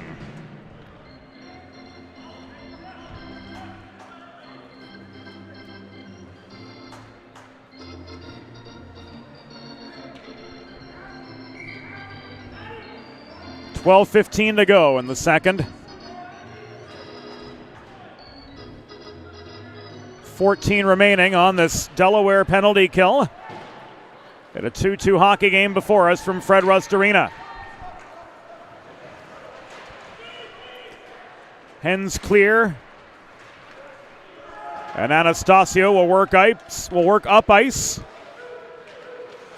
$12:15 to go in the second. 14 remaining on this Delaware penalty kill. At a 2-2 hockey game before us from Fred Rust Arena. Hens clear. And Anastasio will work up ice.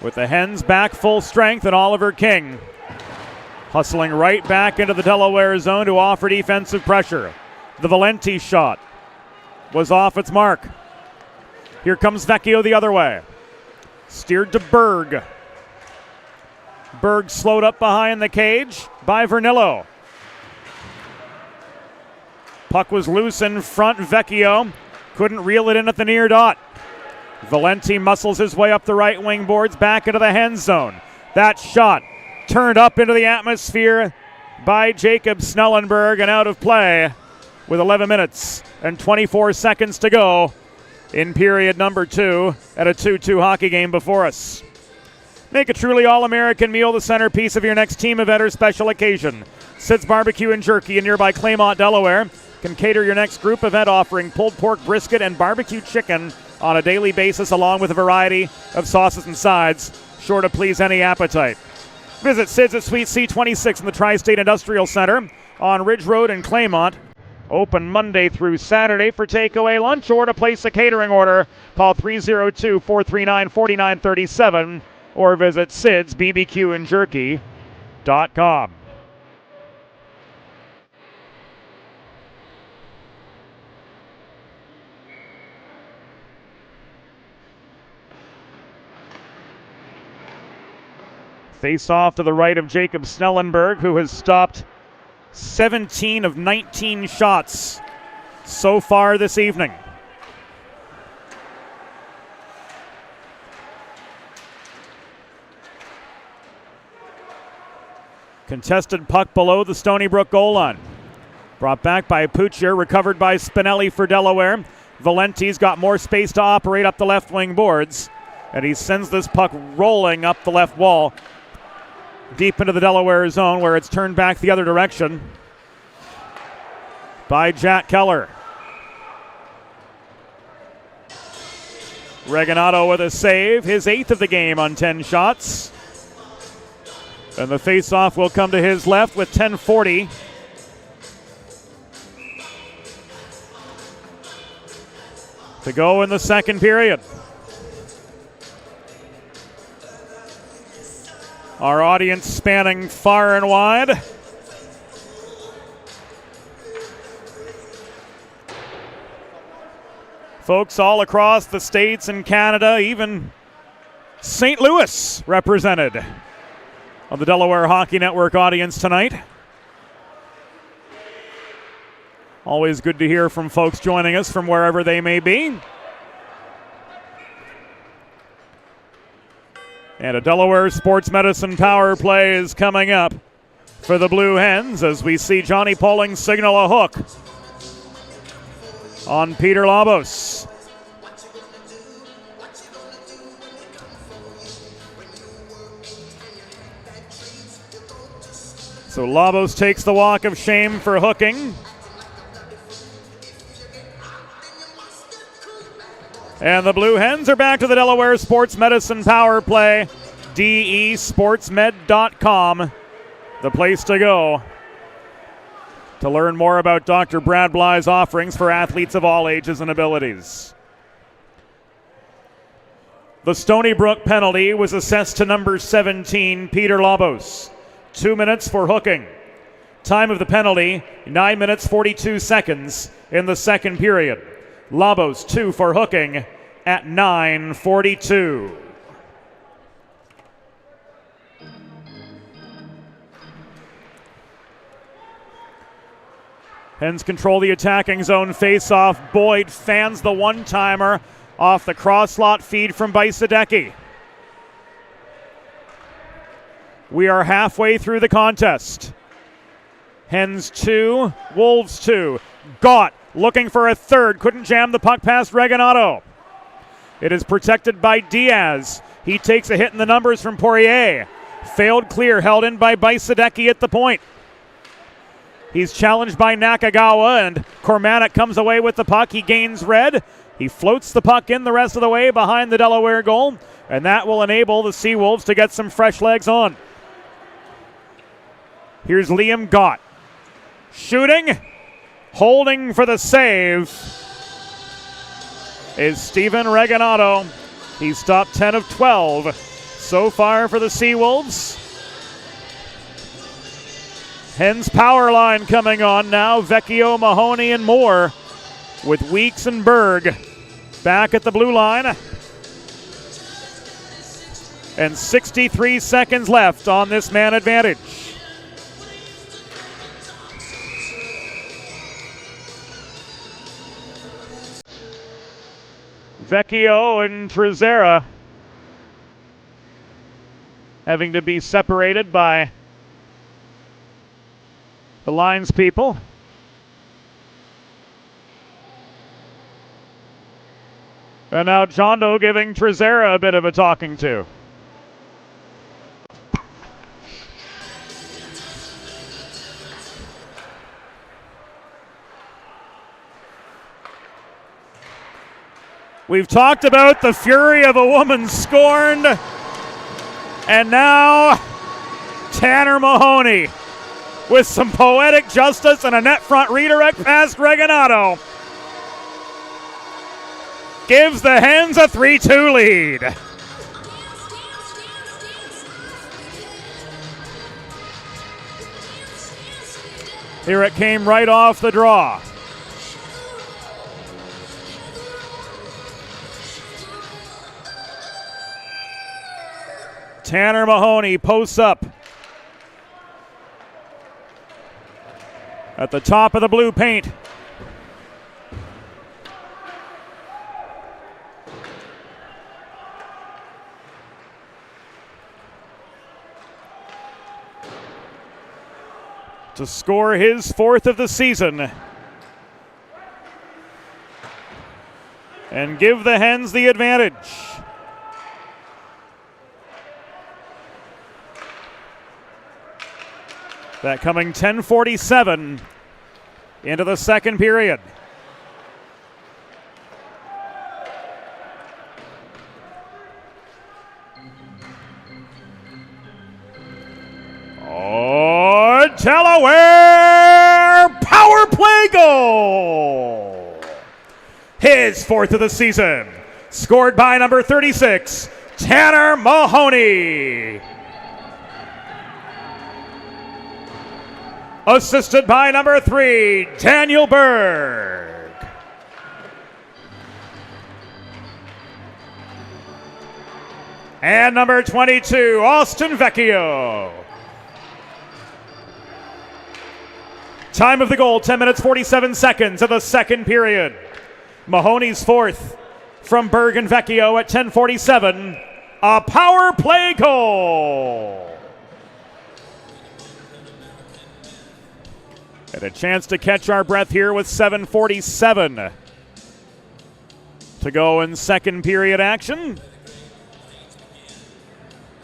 With the Hens back full strength and Oliver King hustling right back into the Delaware zone to offer defensive pressure. The Valenti shot was off its mark. Here comes Vecchio the other way. Steered to Berg. Berg slowed up behind the cage by Vernillo. Puck was loose in front. Vecchio couldn't reel it in at the near dot. Valenti muscles his way up the right wing boards back into the Hen zone. That shot turned up into the atmosphere by Jacob Snellenberg and out of play with 11 minutes and 24 seconds to go in period number 2 at a 2-2 hockey game before us. Make a truly all-American meal the centerpiece of your next team event or special occasion. Sid's Barbecue and Jerky in nearby Claymont, Delaware can cater your next group event offering pulled pork brisket and barbecue chicken on a daily basis along with a variety of sauces and sides, sure to please any appetite. Visit Sid's at Suite C26 in the Tri-State Industrial Center on Ridge Road in Claymont. Open Monday through Saturday for takeaway lunch or to place a catering order. Call 302-439-4937 or visit sidsbbqandjerky.com. Face off to the right of Jacob Snellenberg, who has stopped 17 of 19 shots so far this evening. Contested puck below the Stony Brook goal line. Brought back by Puccier, recovered by Spinelli for Delaware. Valenti's got more space to operate up the left wing boards, and he sends this puck rolling up the left wall, deep into the Delaware zone, where it's turned back the other direction by Jack Keller. Regalado with a save, his 8th of the game on 10 shots. And the face-off will come to his left with 10:40. To go in the second period. Our audience spanning far and wide. Folks all across the States and Canada, even St. Louis represented on the Delaware Hockey Network audience tonight. Always good to hear from folks joining us from wherever they may be. And a Delaware Sports Medicine power play is coming up for the Blue Hens as we see Johnny Poling signal a hook on Peter Labos. So Labos takes the walk of shame for hooking. And the Blue Hens are back to the Delaware Sports Medicine power play. DESportsmed.com, the place to go to learn more about Dr. Brad Bly's offerings for athletes of all ages and abilities. The Stony Brook penalty was assessed to number 17, Peter Labos. 2 minutes for hooking. Time of the penalty, 9 minutes 42 seconds in the second period. Labos 2 for hooking at 9:42. Hens control the attacking zone face-off. Boyd fans the one-timer off the cross-slot feed from Bajsadecki. We are halfway through the contest. Hens 2, Wolves 2. Gott looking for a third. Couldn't jam the puck past Regalado. It is protected by Diaz. He takes a hit in the numbers from Poirier. Failed clear, held in by Bajsadecki at the point. He's challenged by Nakagawa, and Kormanek comes away with the puck. He gains red. He floats the puck in the rest of the way behind the Delaware goal, and that will enable the Seawolves to get some fresh legs on. Here's Liam Gott. Shooting, holding for the save is Steven Regalado. He's stopped 10 of 12 so far for the Seawolves. Hens power line coming on now. Vecchio, Mahoney, and Moore with Weeks and Berg back at the blue line. And 63 seconds left on this man advantage. Vecchio and Trezera having to be separated by the lines people. And now John Doe giving Trezera a bit of a talking to. We've talked about the fury of a woman scorned, and now Tanner Mahoney with some poetic justice and a net front redirect past Regalado. Gives the Hens a 3-2 lead. Here it came right off the draw. Tanner Mahoney posts up at the top of the blue paint. To score his 4th of the season and give the Hens the advantage. That coming 10:47 into the second period. Oh, Delaware power play goal! His 4th of the season, scored by number 36, Tanner Mahoney. Assisted by number 3, Daniel Berg. And number 22, Austin Vecchio. Time of the goal, 10 minutes, 47 seconds of the second period. Mahoney's 4th from Berg and Vecchio at 10:47. A power play goal. And a chance to catch our breath here with 7:47 to go in second period action.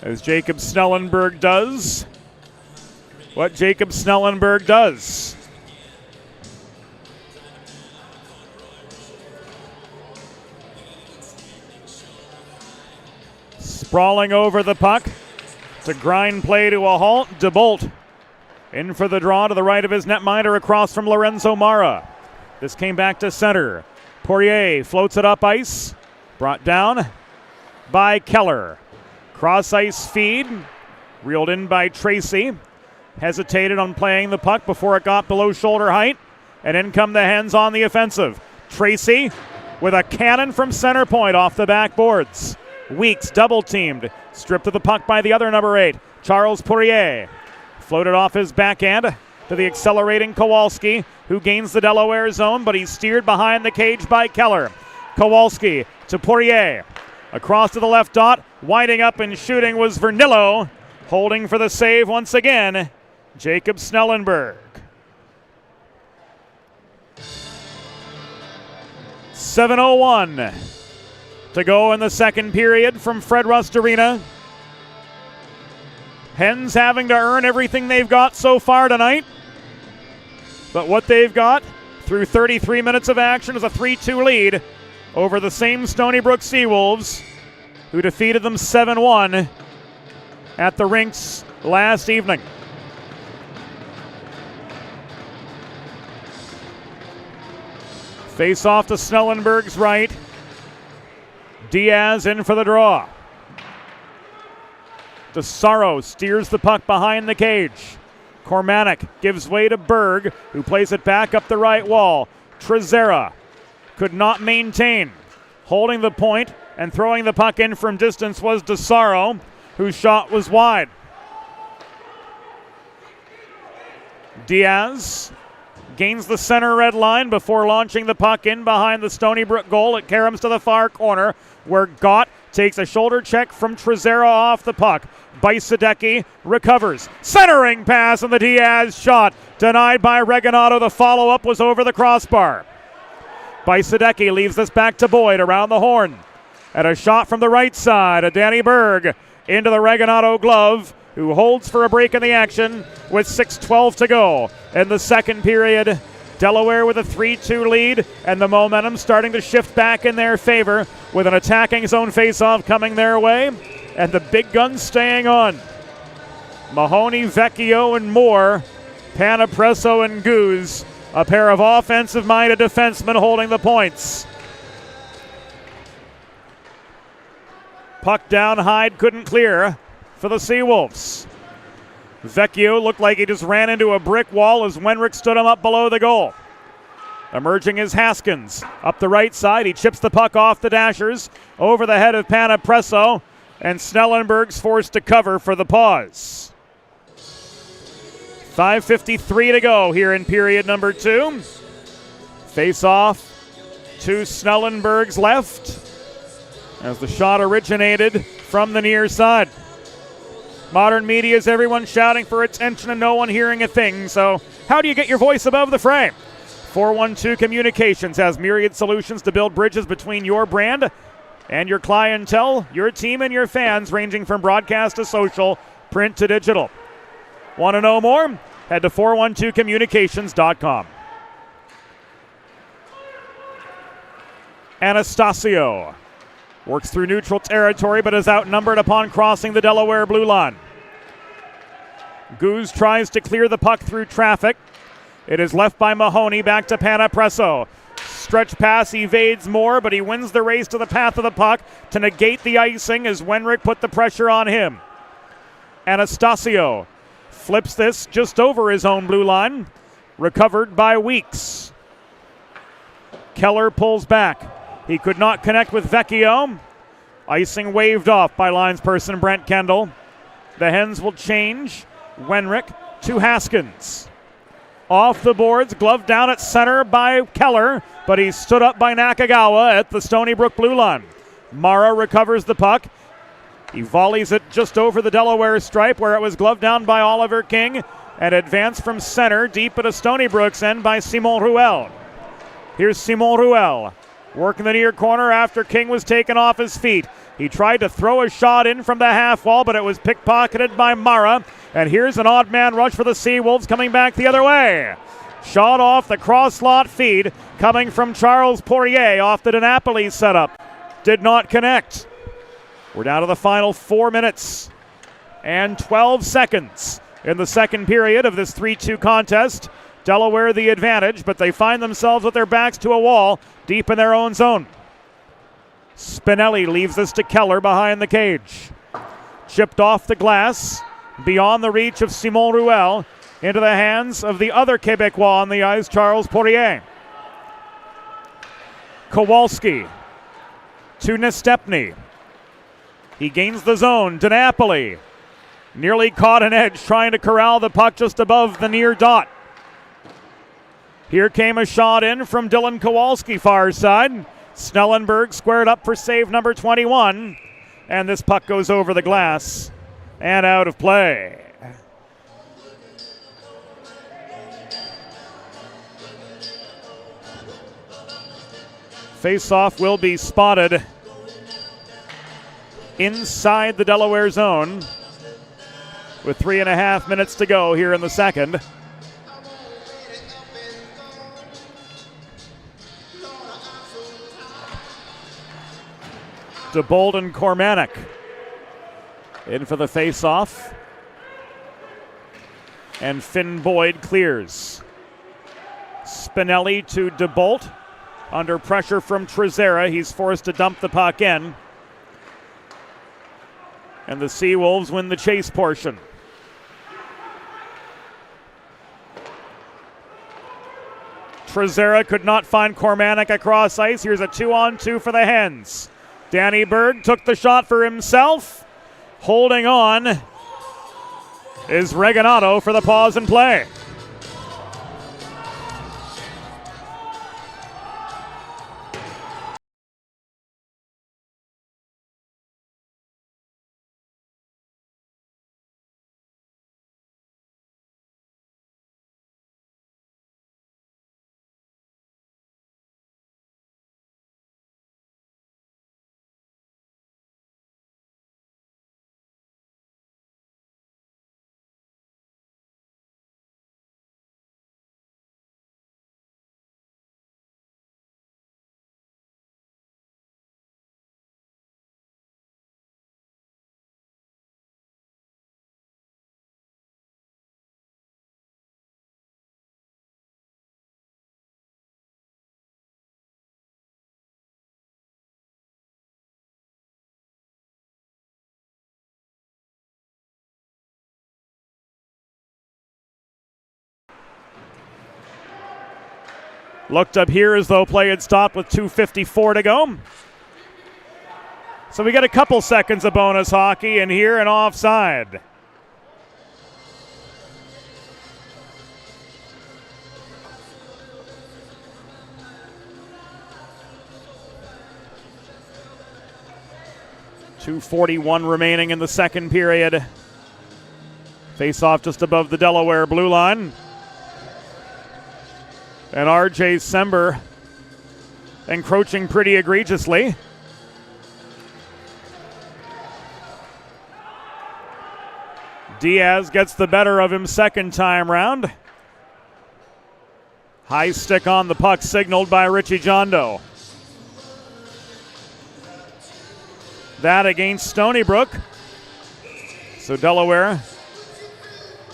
As Jacob Snellenberg does what Jacob Snellenberg does. Sprawling over the puck to grind play to a halt. DeBolt in for the draw to the right of his netminder across from Lorenzo Mara. This came back to center. Poirier floats it up ice. Brought down by Keller. Cross ice feed. Reeled in by Tracy. Hesitated on playing the puck before it got below shoulder height. And in come the Hens on the offensive. Tracy with a cannon from center point off the backboards. Weeks double teamed. Stripped of the puck by the other number 8, Charles Poirier. Floated off his backhand to the accelerating Kowalski, who gains the Delaware zone, but he's steered behind the cage by Keller. Kowalski to Poirier. Across to the left dot, winding up and shooting was Vernillo. Holding for the save once again, Jacob Snellenberg. 7:01 to go in the second period from Fred Rust Arena. Hens having to earn everything they've got so far tonight. But what they've got through 33 minutes of action is a 3-2 lead over the same Stony Brook Seawolves, who defeated them 7-1 at the rinks last evening. Face off to Snellenberg's right. Diaz in for the draw. DeSaro steers the puck behind the cage. Cormanic gives way to Berg, who plays it back up the right wall. Trezera could not maintain. Holding the point and throwing the puck in from distance was DeSaro, whose shot was wide. Diaz gains the center red line before launching the puck in behind the Stony Brook goal. It caroms to the far corner, where Gott takes a shoulder check from Trezera off the puck. Bajsadecki recovers. Centering pass on the Diaz shot. Denied by Regalado. The follow-up was over the crossbar. Bajsadecki leaves this back to Boyd around the horn. And a shot from the right side of Danny Berg into the Regalado glove, who holds for a break in the action with 6:12 to go in the second period. Delaware with a 3-2 lead, and the momentum starting to shift back in their favor with an attacking zone faceoff coming their way, and the big guns staying on. Mahoney, Vecchio, and Moore, Panapresso and Goose, a pair of offensive-minded defensemen holding the points. Puck down, Hyde couldn't clear for the Seawolves. Vecchio looked like he just ran into a brick wall as Wenrick stood him up below the goal. Emerging is Haskins. Up the right side, he chips the puck off the Dashers, over the head of Panapresso, and Snellenberg's forced to cover for the pause. 5:53 to go here in period number 2. Face off to Snellenberg's left as the shot originated from the near side. Modern media is everyone shouting for attention and no one hearing a thing, so how do you get your voice above the fray? 412 Communications has myriad solutions to build bridges between your brand and your clientele, your team, and your fans, ranging from broadcast to social, print to digital. Want to know more? Head to 412communications.com. Anastasio works through neutral territory but is outnumbered upon crossing the Delaware blue line. Goose tries to clear the puck through traffic. It is left by Mahoney, back to Panapresso. Stretch pass evades Moore, but he wins the race to the path of the puck to negate the icing as Wenrick put the pressure on him. Anastasio flips this just over his own blue line. Recovered by Weeks. Keller pulls back. He could not connect with Vecchio. Icing waved off by linesperson Brent Kendall. The Hens will change. Wenrick to Haskins. Off the boards, glove down at center by Keller, but he's stood up by Nakagawa at the Stony Brook blue line. Mara recovers the puck. He volleys it just over the Delaware stripe where it was gloved down by Oliver King and advanced from center deep at a Stony Brook's end by Simon Ruel. Here's Simon Ruel working the near corner after King was taken off his feet. He tried to throw a shot in from the half wall, but it was pickpocketed by Mara. And here's an odd man rush for the Seawolves coming back the other way. Shot off the cross slot feed coming from Charles Poirier off the DiNapoli setup. Did not connect. We're down to the final 4 minutes and 12 seconds in the second period of this 3-2 contest. Delaware the advantage, but they find themselves with their backs to a wall deep in their own zone. Spinelli leaves this to Keller behind the cage. Chipped off the glass, beyond the reach of Simon Ruel, into the hands of the other Quebecois on the ice, Charles Poirier. Kowalski to Nestepny. He gains the zone. DiNapoli nearly caught an edge trying to corral the puck just above the near dot. Here came a shot in from Dylan Kowalski far side. Snellenberg squared up for save number 21. And this puck goes over the glass and out of play. Face-off will be spotted inside the Delaware zone with 3.5 minutes to go here in the second. DeBolt and Cormanic in for the face-off. And Finn Boyd clears. Spinelli to DeBolt. Under pressure from Trezera, he's forced to dump the puck in. And the Seawolves win the chase portion. Trezera could not find Cormanic across ice. Here's a 2-on-2 for the Hens. Danny Berg took the shot for himself. Holding on is Reganado for the pause and play. Looked up here as though play had stopped with 2:54 to go. So we get a couple seconds of bonus hockey, and here an offside. .241 remaining in the second period. Face off just above the Delaware blue line. And R.J. Sember encroaching pretty egregiously. Diaz gets the better of him second time round. High stick on the puck signaled by Richie Jondo. That against Stony Brook. So Delaware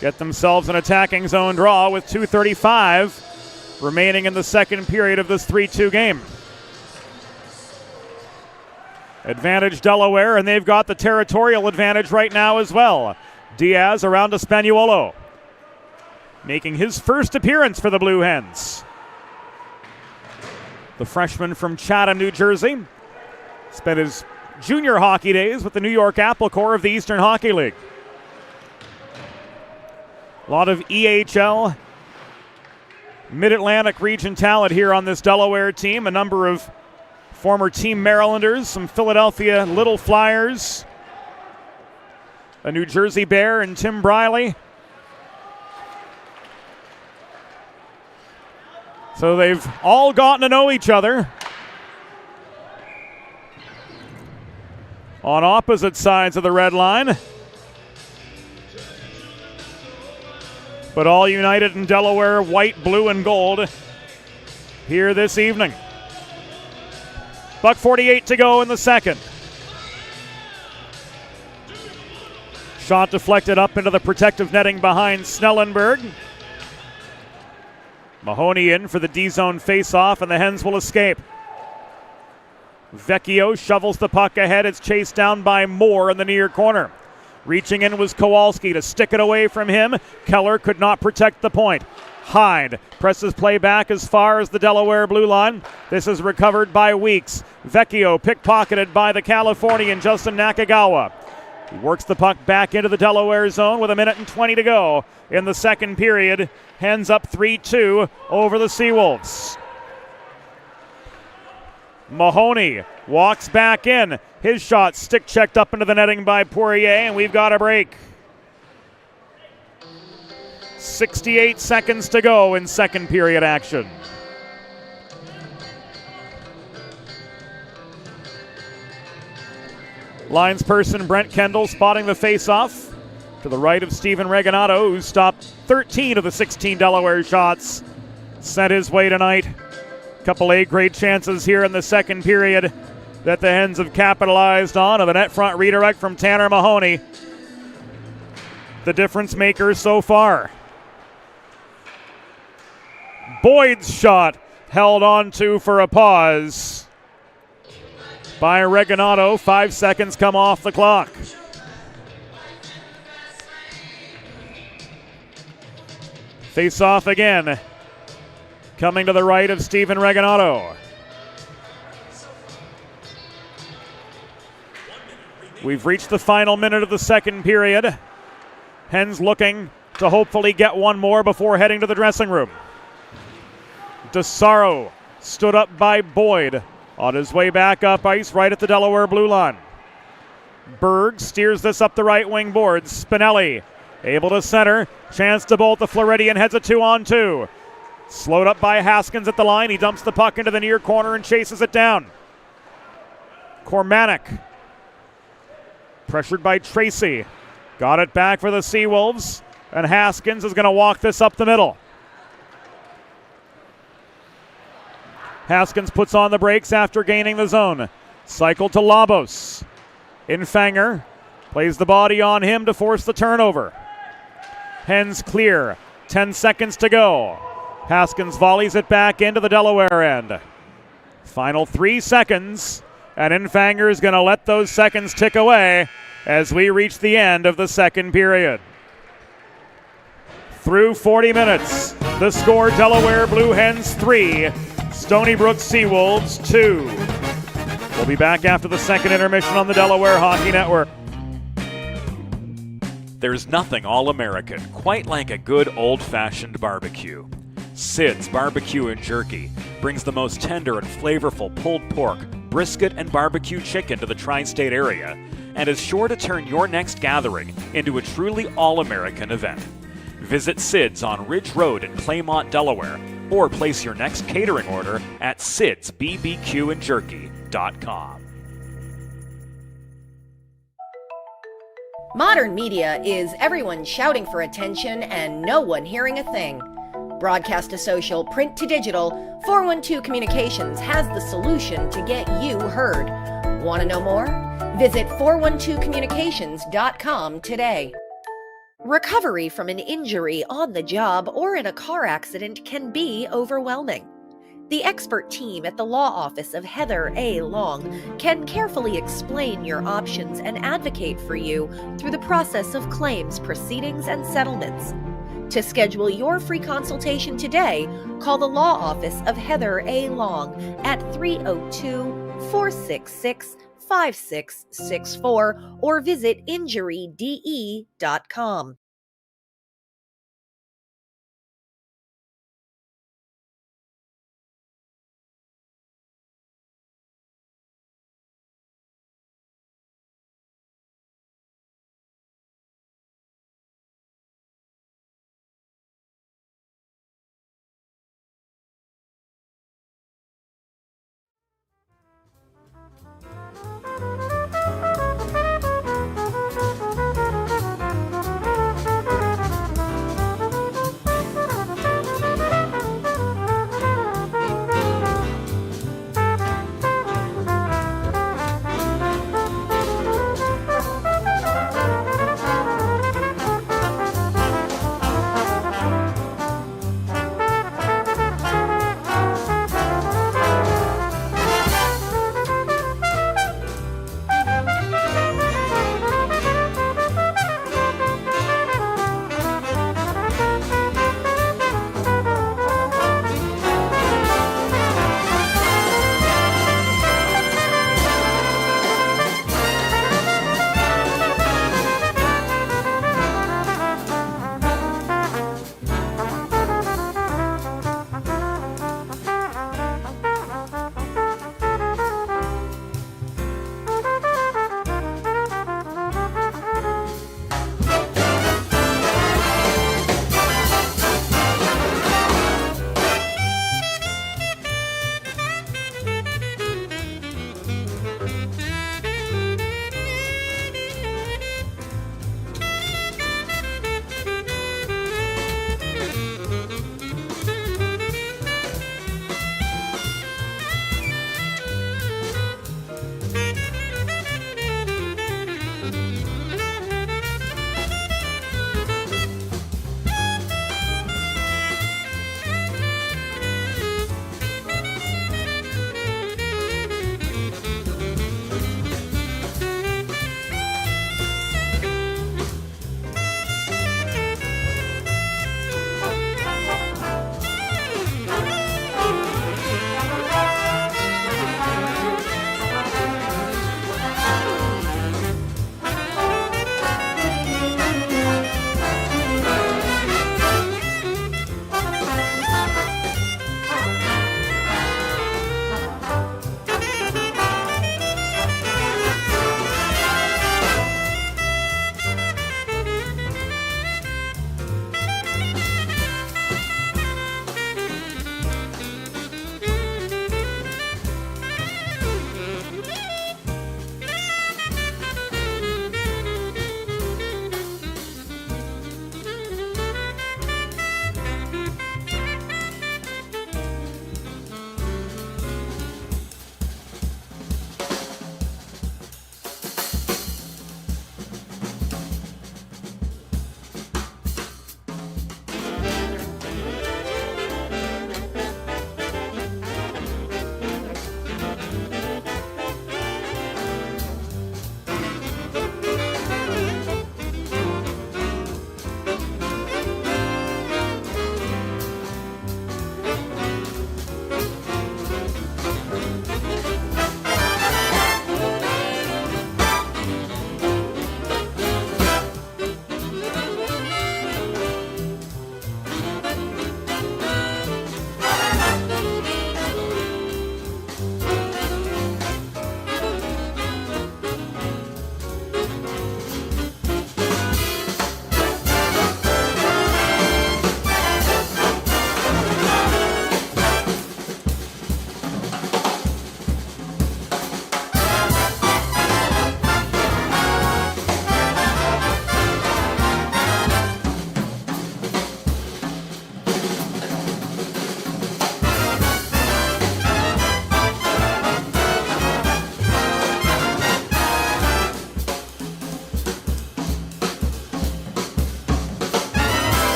get themselves an attacking zone draw with 2:35 remaining in the second period of this 3-2 game. Advantage Delaware, and they've got the territorial advantage right now as well. Diaz around to Spagnuolo, making his first appearance for the Blue Hens. The freshman from Chatham, New Jersey, spent his junior hockey days with the New York Apple Corps of the Eastern Hockey League. A lot of EHL, Mid-Atlantic region talent here on this Delaware team. A number of former Team Marylanders, some Philadelphia Little Flyers, a New Jersey Bear and Tim Briley. So they've all gotten to know each other on opposite sides of the red line, but all united in Delaware white, blue, and gold here this evening. .48 to go in the second. Shot deflected up into the protective netting behind Snellenberg. Mahoney in for the D-zone face-off, and the Hens will escape. Vecchio shovels the puck ahead. It's chased down by Moore in the near corner. Reaching in was Kowalski to stick it away from him. Keller could not protect the point. Hyde presses play back as far as the Delaware blue line. This is recovered by Weeks. Vecchio pickpocketed by the Californian Justin Nakagawa. He works the puck back into the Delaware zone with 1:20 to go in the second period. Hens up 3-2 over the Seawolves. Mahoney walks back in. His shot stick checked up into the netting by Poirier, and we've got a break. 68 seconds to go in second period action. Linesperson Brent Kendall spotting the face-off to the right of Steven Reganato, who stopped 13 of the 16 Delaware shots sent his way tonight. Couple A-grade chances here in the second period that the Hens have capitalized on. And the net front redirect from Tanner Mahoney, the difference maker so far. Boyd's shot held on to for a pause by Reganato. 5 seconds come off the clock. Face off again. Coming to the right of Steven Reganato. We've reached the final minute of the second period. Hens looking to hopefully get one more before heading to the dressing room. DeSaro stood up by Boyd on his way back up ice right at the Delaware blue line. Berg steers this up the right wing boards. Spinelli able to center. Chance to bolt the Floridian, heads a 2-on-2. Slowed up by Haskins at the line. He dumps the puck into the near corner and chases it down. Kormanek pressured by Tracy. Got it back for the Seawolves, and Haskins is going to walk this up the middle. Haskins puts on the brakes after gaining the zone. Cycle to Labos. Infanger plays the body on him to force the turnover. Hens clear. 10 seconds to go. Haskins volleys it back into the Delaware end. Final 3 seconds, and Infanger is going to let those seconds tick away as we reach the end of the second period. through 40 minutes. The score, Delaware Blue Hens 3, Stony Brook Seawolves 2. We'll be back after the second intermission on the Delaware Hockey Network. There's nothing all-American quite like a good old-fashioned barbecue. Sid's Barbecue and Jerky brings the most tender and flavorful pulled pork, brisket, and barbecue chicken to the tri-state area and is sure to turn your next gathering into a truly all-American event. Visit Sid's on Ridge Road in Claymont, Delaware, or place your next catering order at sidsbbqandjerky.com. Modern media is everyone shouting for attention and no one hearing a thing. Broadcast to social, print to digital, 412 Communications has the solution to get you heard. Want to know more? Visit 412communications.com today. Recovery from an injury on the job or in a car accident can be overwhelming. The expert team at the law office of Heather A. Long can carefully explain your options and advocate for you through the process of claims, proceedings, and settlements. To schedule your free consultation today, call the law office of Heather A. Long at 302-466-5664 or visit injuryde.com.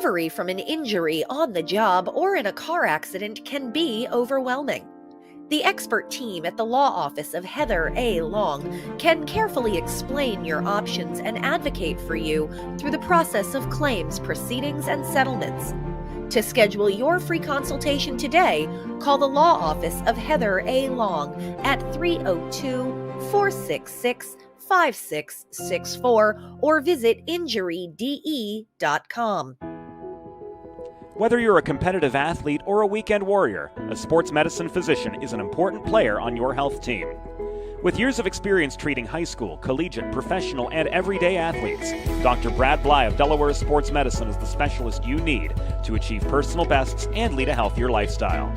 Recovery from an injury on the job or in a car accident can be overwhelming. The expert team at the law office of Heather A. Long can carefully explain your options and advocate for you through the process of claims, proceedings, and settlements. To schedule your free consultation today, call the law office of Heather A. Long at 302-466-5664 or visit injuryde.com. Whether you're a competitive athlete or a weekend warrior, a sports medicine physician is an important player on your health team. With years of experience treating high school, collegiate, professional, and everyday athletes, Dr. Brad Bly of Delaware Sports Medicine is the specialist you need to achieve personal bests and lead a healthier lifestyle.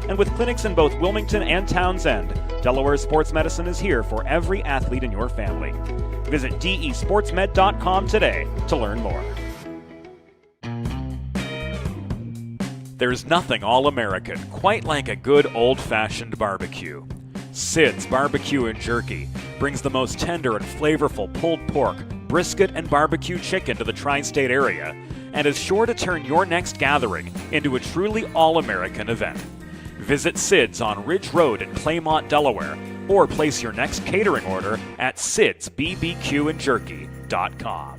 And with clinics in both Wilmington and Townsend, Delaware Sports Medicine is here for every athlete in your family. Visit desportsmed.com today to learn more. There's nothing all-American quite like a good old-fashioned barbecue. Sid's Barbecue and Jerky brings the most tender and flavorful pulled pork, brisket, and barbecue chicken to the tri-state area and is sure to turn your next gathering into a truly all-American event. Visit Sid's on Ridge Road in Claymont, Delaware, or place your next catering order at sidsbbqandjerky.com.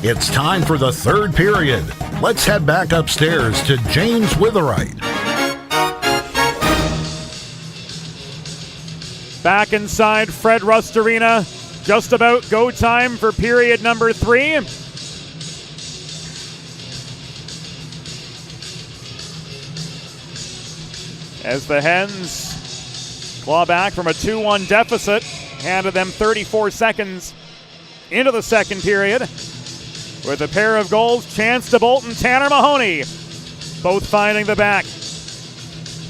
It's time for the third period. Let's head back upstairs to James Witherite. Back inside Fred Rust Arena. Just about go time for period number 3. As the Hens claw back from a 2-1 deficit, handed them 34 seconds into the second period. With a pair of goals, Chance DeBolt and Tanner Mahoney both finding the back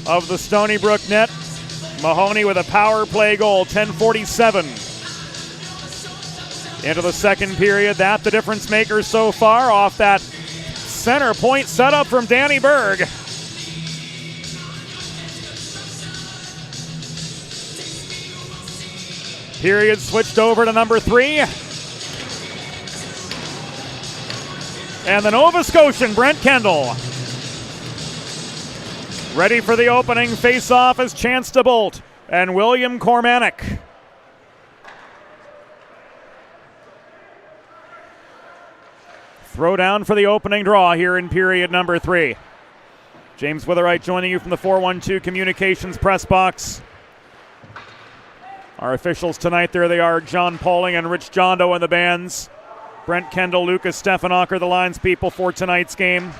of the Stony Brook net. Mahoney with a power play goal, 10:47 into the second period. That the difference maker so far off that center point setup from Danny Berg. Period switched over to number 3. And the Nova Scotian, Brent Kendall, ready for the opening face-off as Chance DeBolt and William Cormanic. Throw down for the opening draw here in period number 3. James Witherite joining you from the 412 Communications press box. Our officials tonight, there they are, John Poling and Rich Jondo in the bands. Brent Kendall, Lucas Stefanocker, the lines people for tonight's game.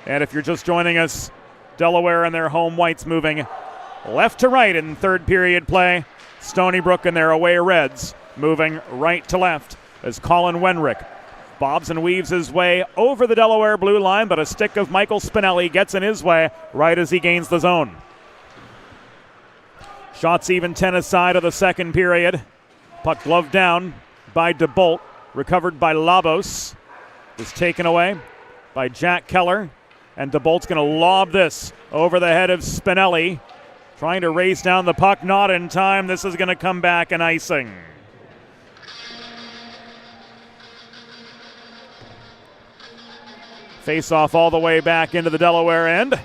And if you're just joining us, Delaware and their home whites moving left to right in third period play. Stony Brook and their away Reds moving right to left as Colin Wenrick bobs and weaves his way over the Delaware blue line, but a stick of Michael Spinelli gets in his way right as he gains the zone. Shots even 10 aside of the second period. Puck gloved down by DeBolt. Recovered by Labos. Is taken away by Jack Keller. And DeBolt's going to lob this over the head of Spinelli. Trying to race down the puck. Not in time. This is going to come back and icing. Face off all the way back into the Delaware end.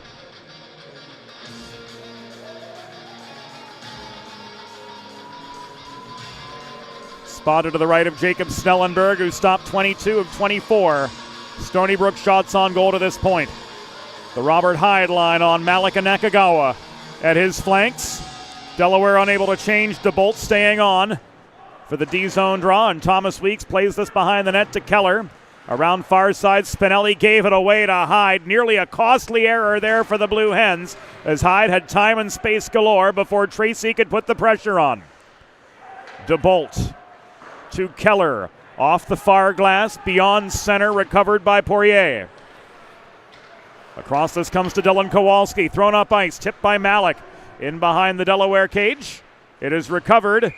Spotted to the right of Jacob Snellenberg, who stopped 22 of 24. Stony Brook shots on goal to this point. The Robert Hyde line on Malika Nakagawa at his flanks. Delaware unable to change. DeBolt staying on for the D-zone draw, and Thomas Weeks plays this behind the net to Keller. Around far side, Spinelli gave it away to Hyde. Nearly a costly error there for the Blue Hens, as Hyde had time and space galore before Tracy could put the pressure on. DeBolt to Keller, off the far glass, beyond center, recovered by Poirier. Across this comes to Dylan Kowalski, thrown up ice, tipped by Malik. In behind the Delaware cage, it is recovered.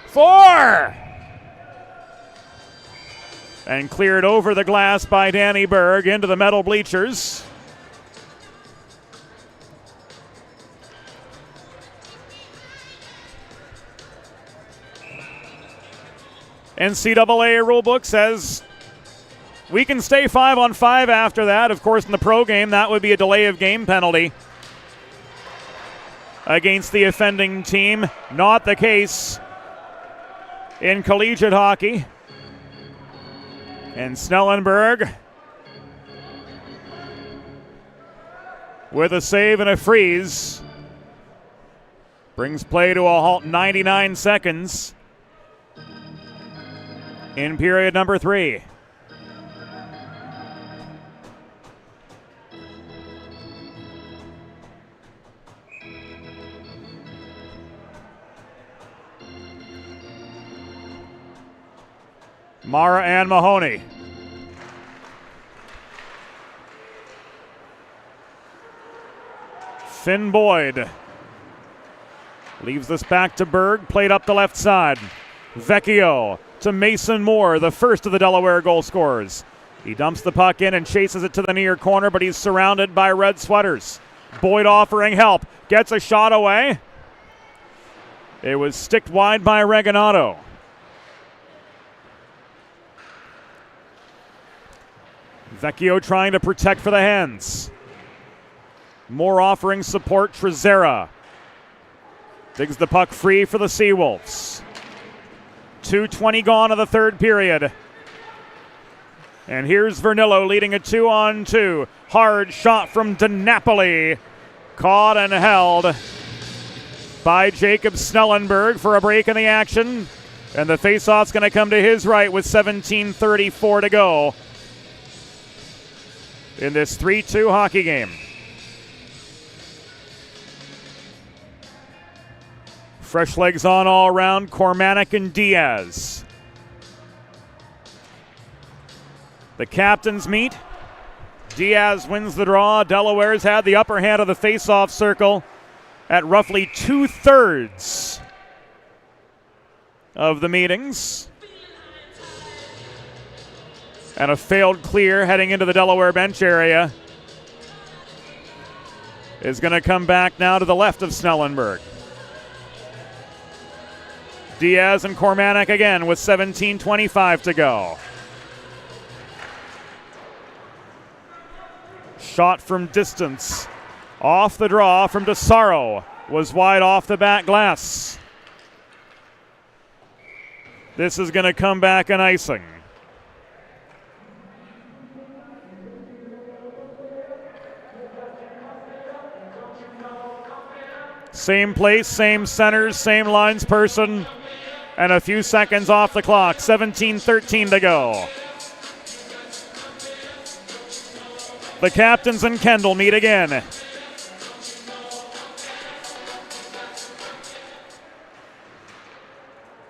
4! And cleared over the glass by Danny Berg into the metal bleachers. NCAA rulebook says we can stay 5-on-5 after that. Of course, in the pro game, that would be a delay of game penalty against the offending team. Not the case in collegiate hockey. And Snellenberg with a save and a freeze brings play to a halt, 99 seconds. In period number 3. Mara and Mahoney. Finn Boyd leaves this back to Berg, played up the left side. Vecchio to Mason Moore, the first of the Delaware goal scorers. He dumps the puck in and chases it to the near corner, but he's surrounded by red sweaters. Boyd offering help, gets a shot away. It was sticked wide by Reginato. Vecchio trying to protect for the Hens. Moore offering support, Trezera. Digs the puck free for the Seawolves. 2:20 gone of the third period. And here's Vernillo leading a 2-on-2. Hard shot from DiNapoli. Caught and held by Jacob Snellenberg for a break in the action. And the faceoff's going to come to his right with 17:34 to go in this 3-2 hockey game. Fresh legs on all around, Cormanic and Diaz. The captains meet. Diaz wins the draw. Delaware's had the upper hand of the face-off circle at roughly 2/3 of the meetings. And a failed clear heading into the Delaware bench area is going to come back now to the left of Snellenberg. Diaz and Cormanic again with 17:25 to go. Shot from distance. Off the draw from DeSaro. Was wide off the back glass. This is going to come back an icing. Same place, same centers, same lines person, and a few seconds off the clock. 17:13 to go. The captains and Kendall meet again.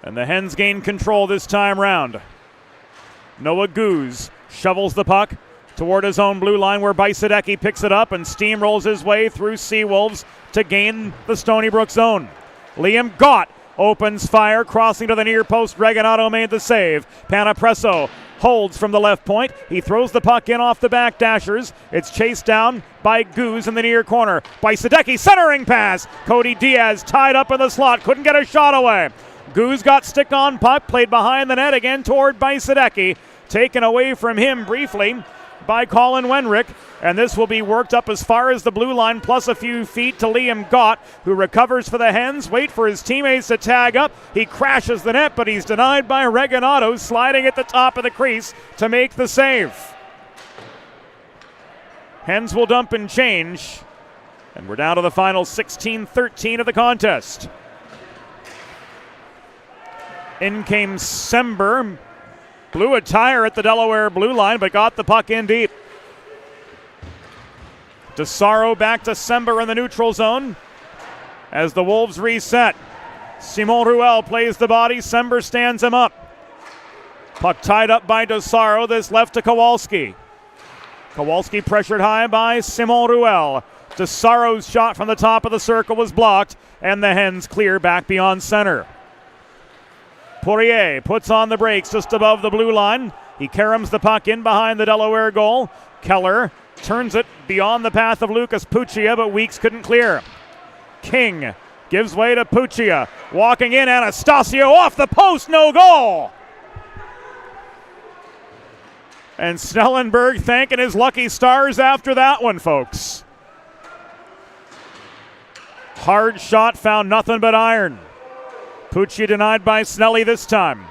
And the Hens gain control this time round. Noah Goose shovels the puck toward his own blue line where Bajsadecki picks it up and steamrolls his way through Seawolves to gain the Stony Brook zone. Liam Gott opens fire, crossing to the near post. Reganato made the save. Panapresso holds from the left point. He throws the puck in off the back dashers. It's chased down by Goose in the near corner. Bajsadecki centering pass. Cody Diaz tied up in the slot. Couldn't get a shot away. Goose got stick on puck. Played behind the net again toward Bajsadecki. Taken away from him briefly by Colin Wenrick. And this will be worked up as far as the blue line plus a few feet to Liam Gott, who recovers for the Hens. Wait for his teammates to tag up. He crashes the net, but he's denied by Reganato, sliding at the top of the crease to make the save. Hens will dump and change. And we're down to the final 16-13 of the contest. In came Sember. Blew a tire at the Delaware blue line, but got the puck in deep. DeSaro back to Sember in the neutral zone as the Wolves reset. Simon Ruel plays the body. Sember stands him up. Puck tied up by DeSaro. This left to Kowalski. Kowalski pressured high by Simon Ruel. DeSaro's shot from the top of the circle was blocked, and the Hens clear back beyond center. Poirier puts on the brakes just above the blue line. He caroms the puck in behind the Delaware goal. Keller turns it beyond the path of Lucas Puccia, but Weeks couldn't clear. King gives way to Puccia. Walking in, Anastasio off the post, no goal! And Snellenberg thanking his lucky stars after that one, folks. Hard shot, found nothing but iron. Puccia denied by Snelly this time.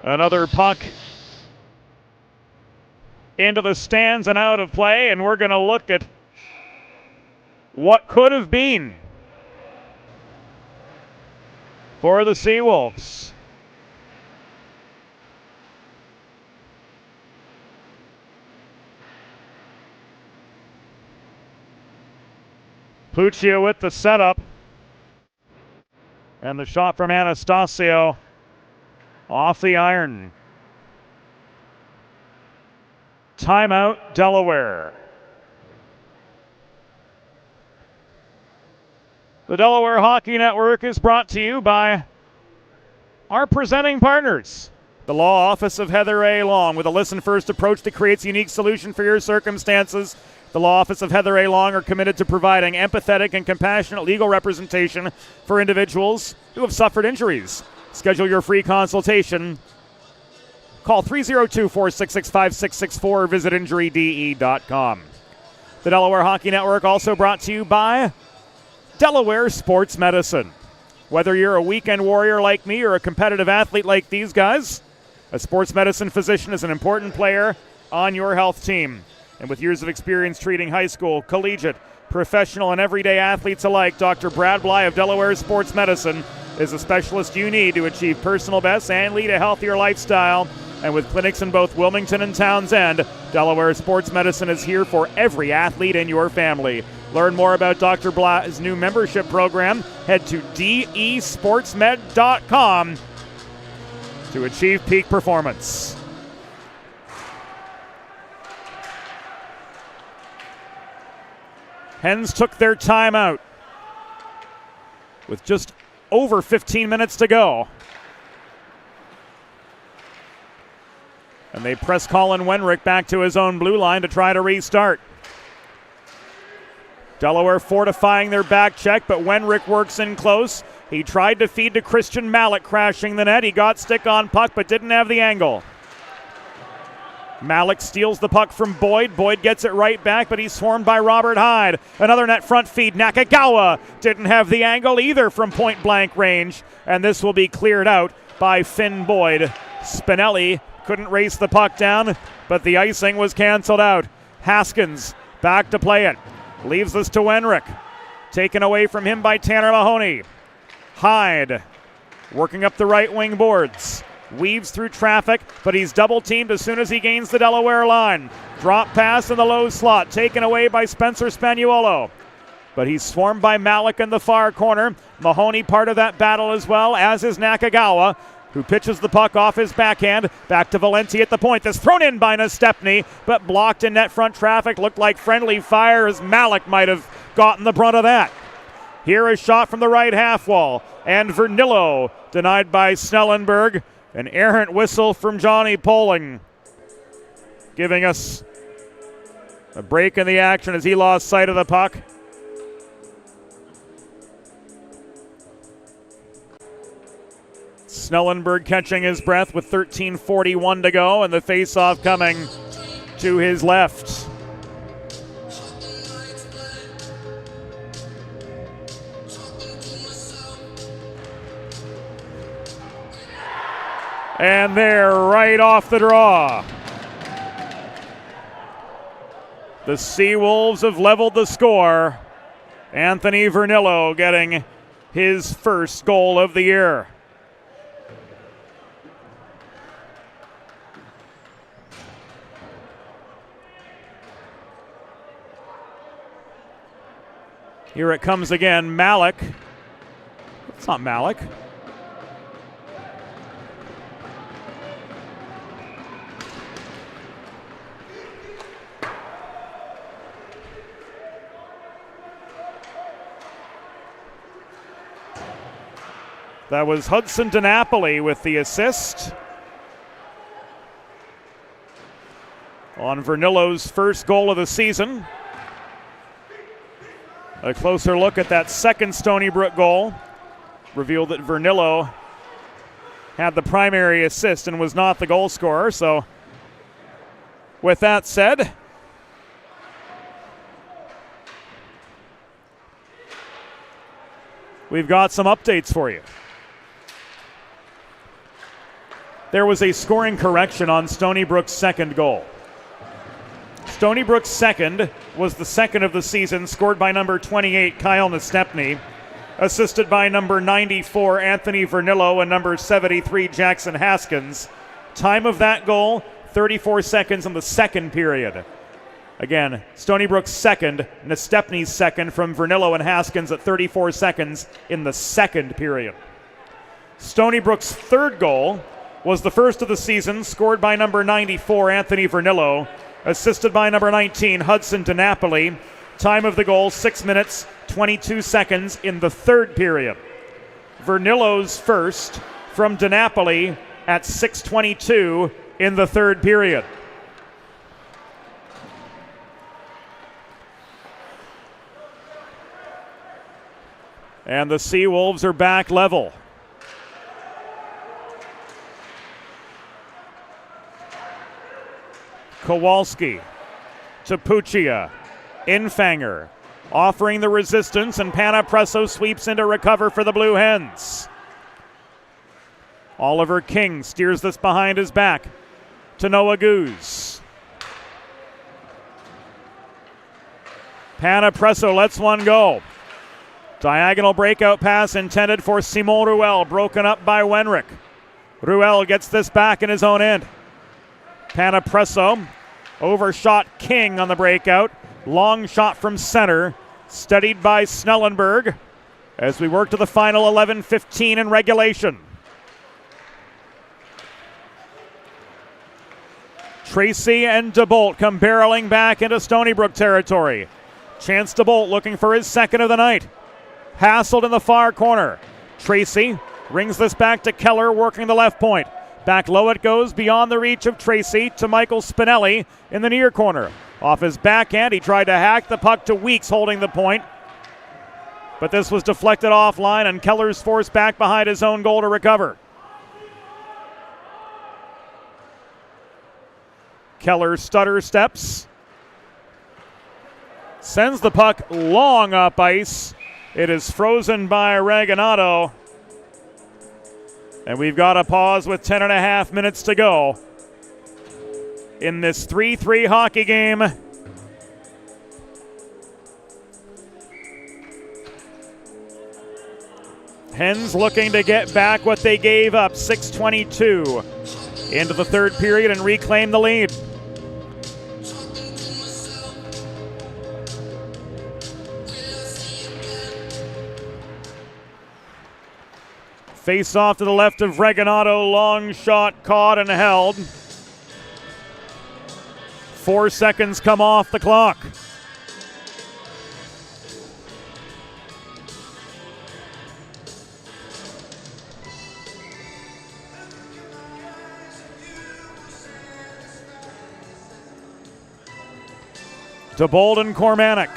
Another puck into the stands and out of play, and we're going to look at what could have been for the Seawolves. Puccia with the setup, and the shot from Anastasio off the iron. Timeout, Delaware. The Delaware Hockey Network is brought to you by our presenting partners. The Law Office of Heather A. Long, with a listen-first approach that creates a unique solution for your circumstances. The Law Office of Heather A. Long are committed to providing empathetic and compassionate legal representation for individuals who have suffered injuries. Schedule your free consultation. Call 302-466-5664 or visit injuryde.com. The Delaware Hockey Network also brought to you by Delaware Sports Medicine. Whether you're a weekend warrior like me or a competitive athlete like these guys, a sports medicine physician is an important player on your health team. And with years of experience treating high school, collegiate, professional, and everyday athletes alike, Dr. Brad Bly of Delaware Sports Medicine is a specialist you need to achieve personal best and lead a healthier lifestyle. And with clinics in both Wilmington and Townsend, Delaware Sports Medicine is here for every athlete in your family. Learn more about Dr. Bly's new membership program. Head to desportsmed.com to achieve peak performance. Hens took their timeout with just over 15 minutes to go. And they press Colin Wenrick back to his own blue line to try to restart. Delaware fortifying their back check, but Wenrick works in close. He tried to feed to Christian Malik, crashing the net. He got stick on puck, but didn't have the angle. Malik steals the puck from Boyd. Boyd gets it right back, but he's swarmed by Robert Hyde. Another net front feed. Nakagawa didn't have the angle either from point blank range, and this will be cleared out by Finn Boyd. Spinelli couldn't race the puck down, but the icing was canceled out. Haskins back to play it. Leaves this to Wenrick. Taken away from him by Tanner Mahoney. Hyde working up the right wing boards. Weaves through traffic, but he's double teamed as soon as he gains the Delaware line. Drop pass in the low slot, taken away by Spencer Spagnuolo. But he's swarmed by Malik in the far corner. Mahoney part of that battle as well, as is Nakagawa, who pitches the puck off his backhand. Back to Valenti at the point. That's thrown in by Nestepny, but blocked in net front traffic. Looked like friendly fire, as Malik might have gotten the brunt of that. Here a shot from the right half wall, and Vernillo denied by Snellenberg. An errant whistle from Johnny Poling, giving us a break in the action as he lost sight of the puck. Snellenberg catching his breath with 13:41 to go, and the faceoff coming to his left. And they're right off the draw. The Seawolves have leveled the score. Anthony Vernillo getting his first goal of the year. Here it comes again. Malik. It's not Malik. That was Hudson DiNapoli with the assist on Vernillo's first goal of the season. A closer look at that second Stony Brook goal revealed that Vernillo had the primary assist and was not the goal scorer. So with that said, we've got some updates for you. There was a scoring correction on Stony Brook's second goal. Stony Brook's second was the second of the season, scored by number 28, Kyle Nestepny, assisted by number 94, Anthony Vernillo, and number 73, Jackson Haskins. Time of that goal, 34 seconds in the second period. Again, Stony Brook's second, Nestepny's second from Vernillo and Haskins at 34 seconds in the second period. Stony Brook's third goal was the first of the season, scored by number 94, Anthony Vernillo, assisted by number 19, Hudson DiNapoli. Time of the goal, 6 minutes, 22 seconds in the third period. Vernillo's first from DiNapoli at 6:22 in the third period. And the Seawolves are back level. Kowalski to Puccia. Infanger offering the resistance, and Panapresso sweeps in to recover for the Blue Hens. Oliver King steers this behind his back to Noah Goose. Panapresso lets one go. Diagonal breakout pass intended for Simon Ruel, broken up by Wenrick. Ruel gets this back in his own end. Panapresso overshot King on the breakout. Long shot from center, steadied by Snellenberg as we work to the final 11:15 in regulation. Tracy and DeBolt come barreling back into Stony Brook territory. Chance DeBolt looking for his second of the night. Hassled in the far corner. Tracy rings this back to Keller, working the left point. Back low it goes, beyond the reach of Tracy to Michael Spinelli in the near corner. Off his backhand, he tried to hack the puck to Weeks, holding the point. But this was deflected offline, and Keller's forced back behind his own goal to recover. Keller stutter steps. Sends the puck long up ice. It is frozen by Reganado. And we've got a pause with 10.5 minutes to go in this 3-3 hockey game. Hens looking to get back what they gave up, 6:22 into the third period, and reclaim the lead. Face off to the left of Reganado, long shot caught and held. 4 seconds come off the clock. To Bolden Cormanic.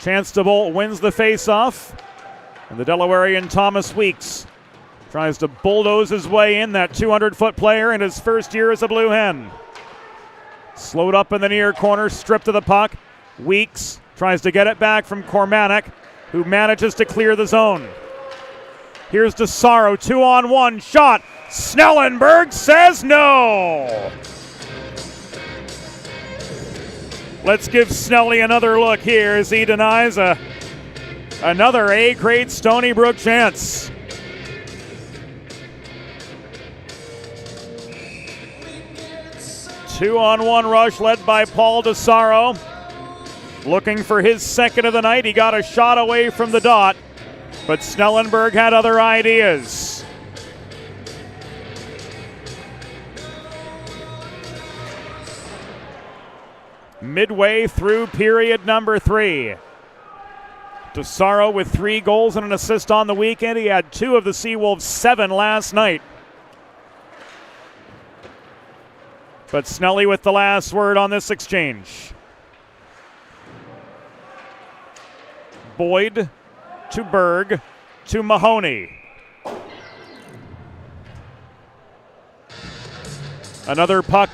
Chance DeBolt wins the face-off. And the Delawarean Thomas Weeks tries to bulldoze his way in, that 200-foot player in his first year as a Blue Hen. Slowed up in the near corner, stripped of the puck. Weeks tries to get it back from Cormanic, who manages to clear the zone. Here's DeSaro, 2-on-1 shot. Snellenberg says no. Let's give Snelly another look here as he denies another A-grade Stony Brook chance. Two-on-one rush led by Paul DeSaro. Looking for his second of the night. He got a shot away from the dot, but Snellenberg had other ideas. Midway through period number 3. DeSaro with 3 goals and an assist on the weekend. He had 2 of the Seawolves' 7 last night. But Snelly with the last word on this exchange. Boyd to Berg to Mahoney. Another puck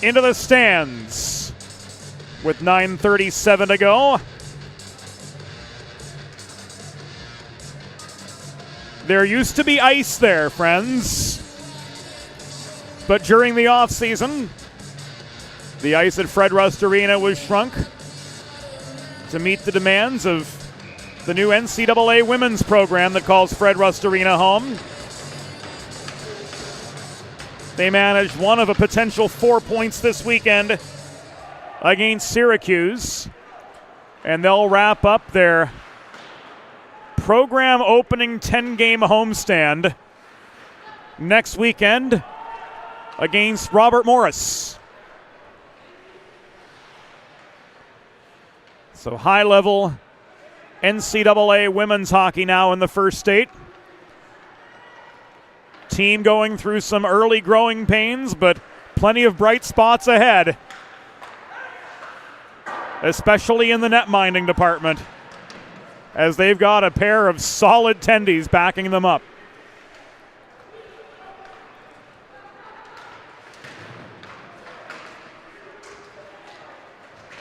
into the stands with 9:37 to go. There used to be ice there, friends. But during the offseason, the ice at Fred Rust Arena was shrunk to meet the demands of the new NCAA women's program that calls Fred Rust Arena home. They managed one of a potential 4 points this weekend against Syracuse, and they'll wrap up their program opening 10-game homestand next weekend against Robert Morris. So high-level NCAA women's hockey now in the first state. Team going through some early growing pains, but plenty of bright spots ahead, especially in the net-minding department, as they've got a pair of solid tendies backing them up.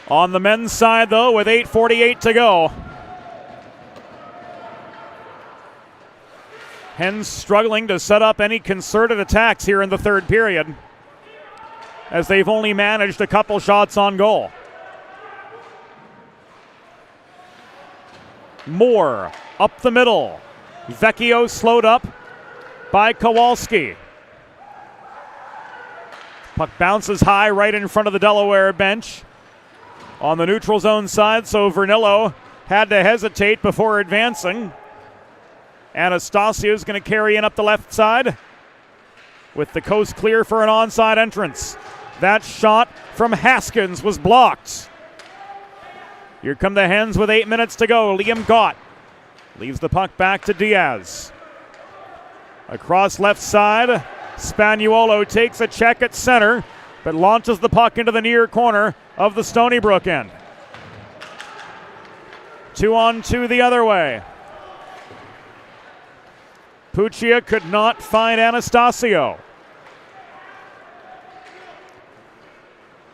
On the men's side, though, with 8:48 to go. Hens struggling to set up any concerted attacks here in the third period, as they've only managed a couple shots on goal. Moore up the middle. Vecchio slowed up by Kowalski. Puck bounces high right in front of the Delaware bench on the neutral zone side, so Vernillo had to hesitate before advancing. Anastasio is going to carry in up the left side with the coast clear for an onside entrance. That shot from Haskins was blocked. Here come the Hens with 8 minutes to go. Liam Gott leaves the puck back to Diaz. Across left side, Spagnuolo takes a check at center, but launches the puck into the near corner of the Stony Brook end. 2-on-2 the other way. Puccia could not find Anastasio.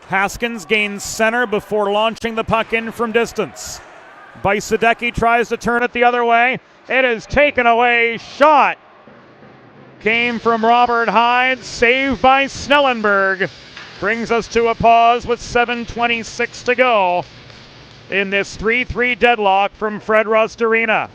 Haskins gains center before launching the puck in from distance. Bajsadecki tries to turn it the other way. It is taken away. Shot came from Robert Hyde. Saved by Snellenberg. Brings us to a pause with 7:26 to go in this 3-3 deadlock from Fred Rust Arena.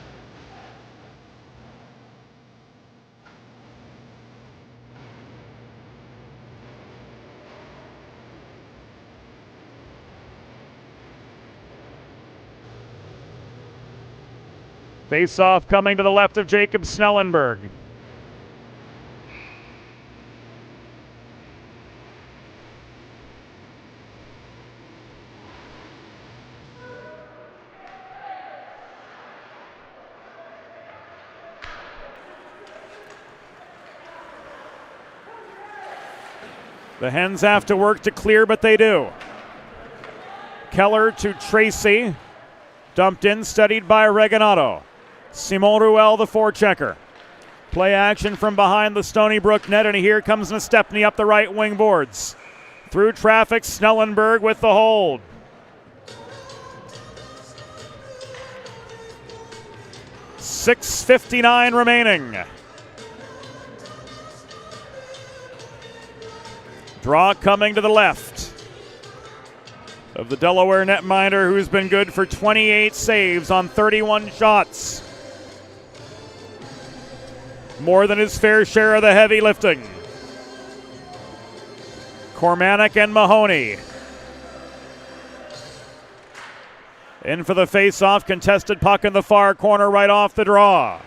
Face-off coming to the left of Jacob Snellenberg. The Hens have to work to clear, but they do. Keller to Tracy. Dumped in, studied by Regginato. Simon Ruel, the forechecker. Play action from behind the Stony Brook net, and here comes Nastepny up the right wing boards. Through traffic, Snellenberg with the hold. .6:59 remaining. Draw coming to the left of the Delaware netminder, who's been good for 28 saves on 31 shots. More than his fair share of the heavy lifting. Cormanic and Mahoney. In for the face-off, contested puck in the far corner right off the draw.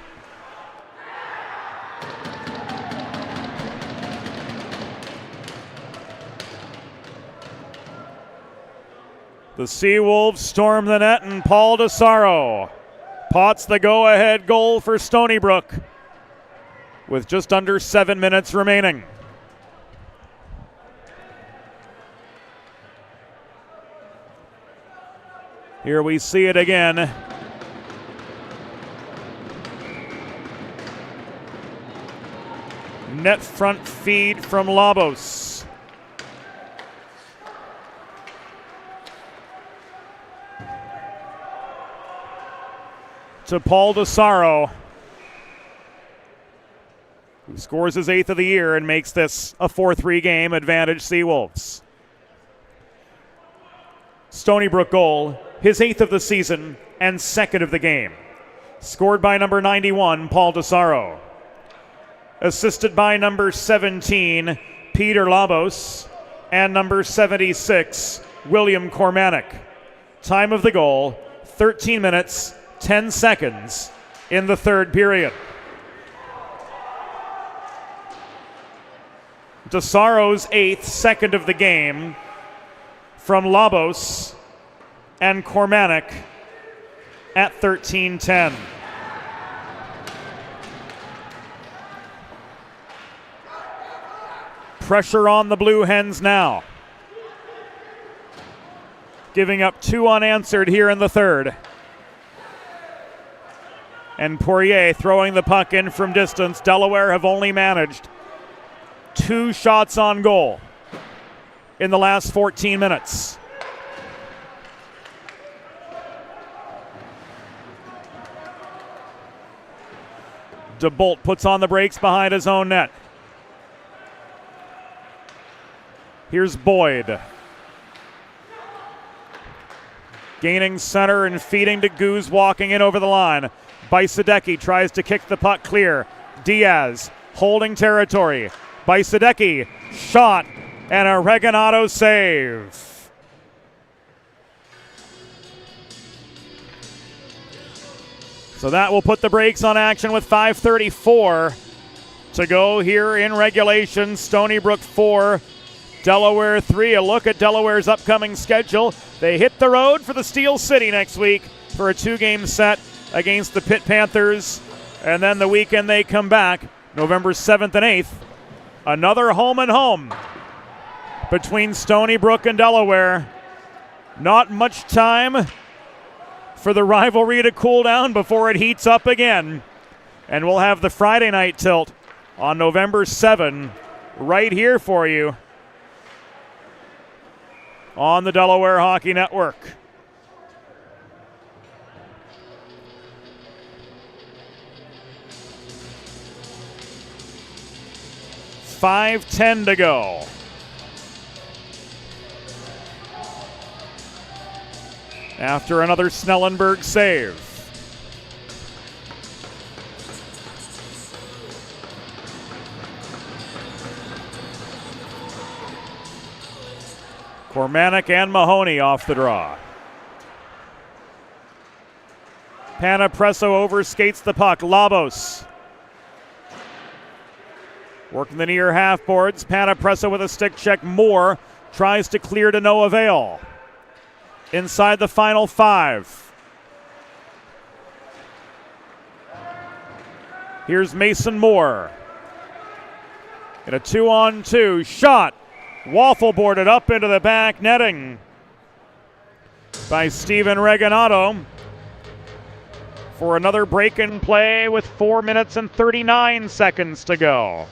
The Seawolves storm the net, and Paul DeSaro pots the go-ahead goal for Stony Brook with just under 7 minutes remaining. Here we see it again. Net front feed from Labos. To Paul DeSaro, who scores his 8th of the year and makes this a 4-3 game, advantage Seawolves. Stony Brook goal, his 8th of the season and 2nd of the game. Scored by number 91, Paul DeSaro. Assisted by number 17, Peter Labos, and number 76, William Cormanic. Time of the goal, 13 minutes, 10 seconds in the third period. DeSaro's 8th, 2nd of the game from Labos and Cormanic at 13:10. Pressure on the Blue Hens now. Giving up 2 unanswered here in the third. And Poirier throwing the puck in from distance. Delaware have only managed 2 shots on goal in the last 14 minutes. DeBolt puts on the brakes behind his own net. Here's Boyd. Gaining center and feeding to Goose, walking in over the line. Bajsadecki tries to kick the puck clear. Diaz holding territory. Bajsadecki, shot, and a Regalado save. So that will put the brakes on action with 5:34 to go here in regulation. Stony Brook 4, Delaware 3. A look at Delaware's upcoming schedule. They hit the road for the Steel City next week for a 2-game set against the Pitt Panthers. And then the weekend they come back, November 7th and 8th. Another home and home between Stony Brook and Delaware. Not much time for the rivalry to cool down before it heats up again. And we'll have the Friday night tilt on November 7 right here for you on the Delaware Hockey Network. .5:10 to go. After another Snellenberg save. Cormanic and Mahoney off the draw. Panapresso overskates the puck. Labos working the near half boards. Panapresso with a stick check. Moore tries to clear to no avail. Inside the final 5. Here's Mason Moore. In a 2-on-2 shot. Waffle boarded up into the back netting by Steven Regalado for another break-in play with 4 minutes and 39 seconds to go.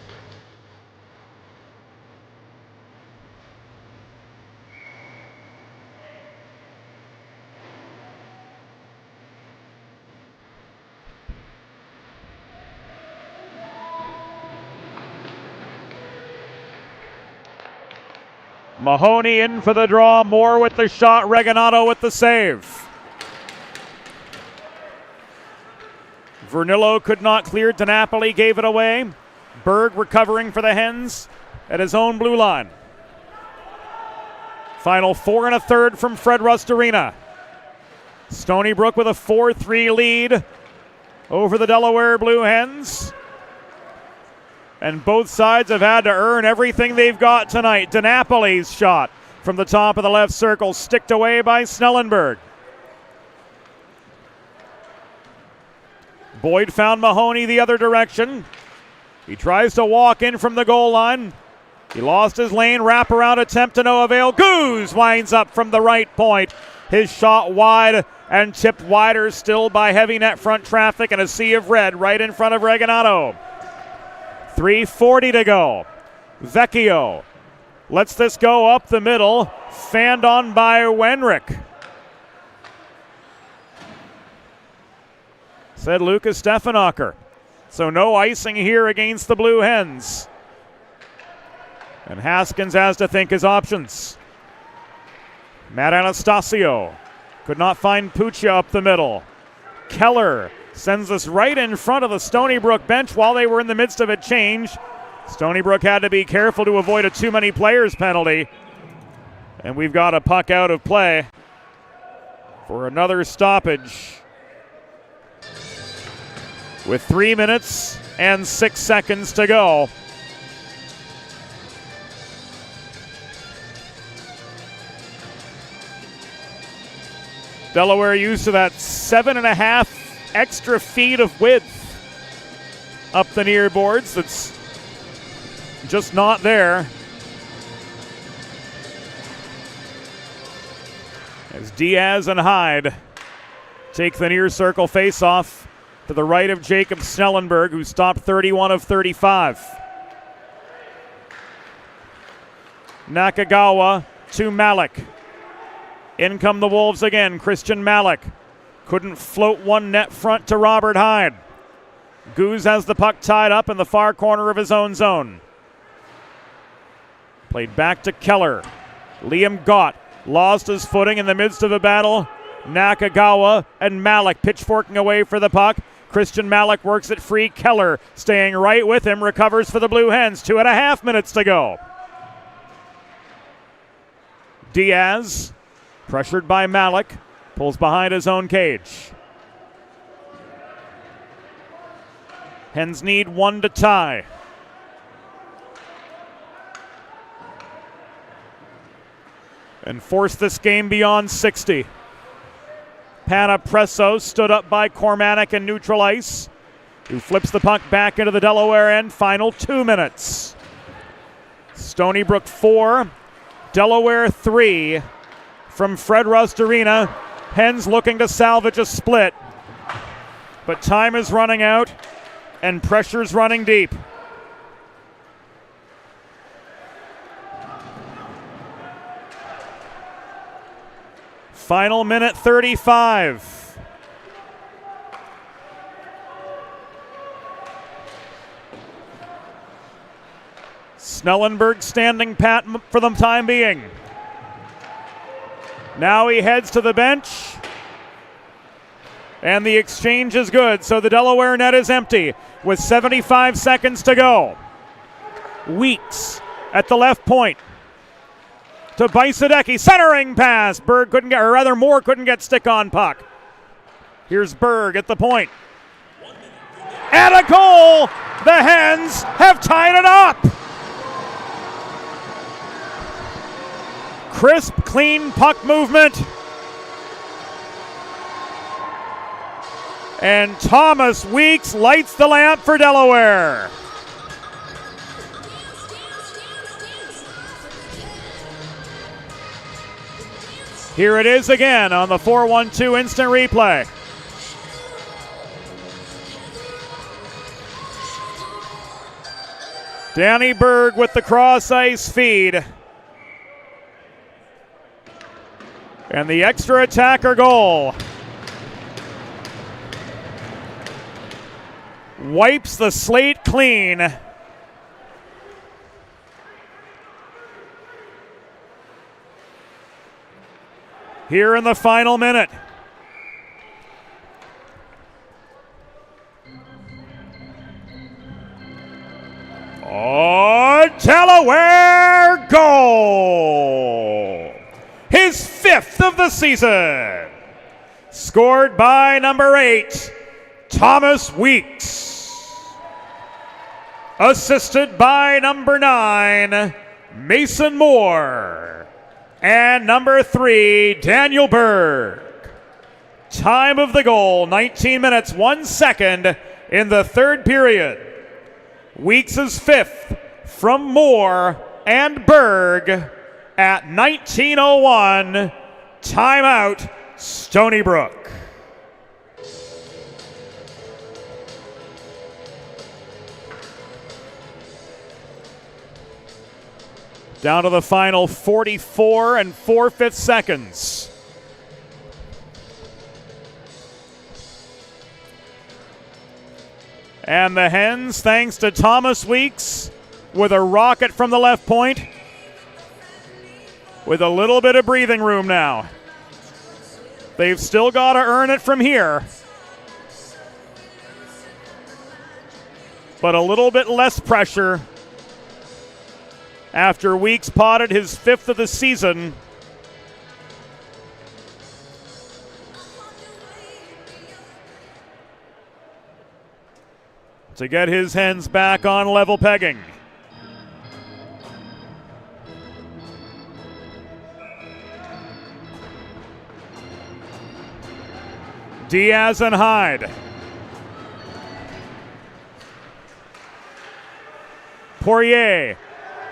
Mahoney in for the draw. Moore with the shot. Regalado with the save. Vernillo could not clear. DiNapoli gave it away. Berg recovering for the Hens at his own blue line. Final 4 1/3 from Fred Rust Arena. Stony Brook with a 4-3 lead over the Delaware Blue Hens. And both sides have had to earn everything they've got tonight. DiNapoli's shot from the top of the left circle, sticked away by Snellenberg. Boyd found Mahoney the other direction. He tries to walk in from the goal line. He lost his lane, wraparound attempt to no avail. Goose winds up from the right point. His shot wide and tipped wider still by heavy net front traffic and a sea of red right in front of Regalado. 3:40 to go. Vecchio lets this go up the middle. Fanned on by Wenrick. Said Lucas Steffenacher. So no icing here against the Blue Hens. And Haskins has to think his options. Matt Anastasio could not find Puccia up the middle. Keller sends us right in front of the Stony Brook bench while they were in the midst of a change. Stony Brook had to be careful to avoid a too many players penalty. And we've got a puck out of play for another stoppage with 3 minutes and 6 seconds to go. Delaware used to that 7.5 extra feet of width up the near boards. That's just not there. As Diaz and Hyde take the near circle face-off to the right of Jacob Snellenberg, who stopped 31 of 35. Nakagawa to Malik. In come the Wolves again. Christian Malik couldn't float one net front to Robert Hyde. Goose has the puck tied up in the far corner of his own zone. Played back to Keller. Liam Gott lost his footing in the midst of a battle. Nakagawa and Malik pitchforking away for the puck. Christian Malik works it free. Keller staying right with him, recovers for the Blue Hens. 2.5 minutes to go. Diaz, pressured by Malik, pulls behind his own cage. Hens need one to tie. And force this game beyond 60. Pana Presso stood up by Cormanic in neutral ice, who flips the puck back into the Delaware end. Final 2 minutes. Stony Brook 4, Delaware 3 from Fred Rust Arena. Hens looking to salvage a split, but time is running out and pressure's running deep. Final minute 35. Snellenberg standing pat for the time being. Now he heads to the bench. And the exchange is good, so the Delaware net is empty with 75 seconds to go. Weeks at the left point. To Bajsadecki, centering pass. Berg couldn't get, or rather Moore couldn't get stick on puck. Here's Berg at the point. And a goal! The Hens have tied it up! Crisp, clean puck movement. And Thomas Weeks lights the lamp for Delaware. Here it is again on the 4-1-2 instant replay. Danny Berg with the cross ice feed. And the extra attacker goal. Wipes the slate clean. Here in the final minute. Oh, Delaware goal! His 5th of the season. Scored by number 8, Thomas Weeks. Assisted by number 9, Mason Moore. And number 3, Daniel Berg. Time of the goal, 19 minutes, 1 second in the third period. Weeks' 5th from Moore and Berg at 19:01. Timeout, Stony Brook. Down to the final 44 and 4/5 seconds. And the Hens, thanks to Thomas Weeks, with a rocket from the left point, with a little bit of breathing room now. They've still got to earn it from here, but a little bit less pressure after Weeks potted his 5th of the season. To get his Hens back on level pegging. Diaz and Hyde. Poirier.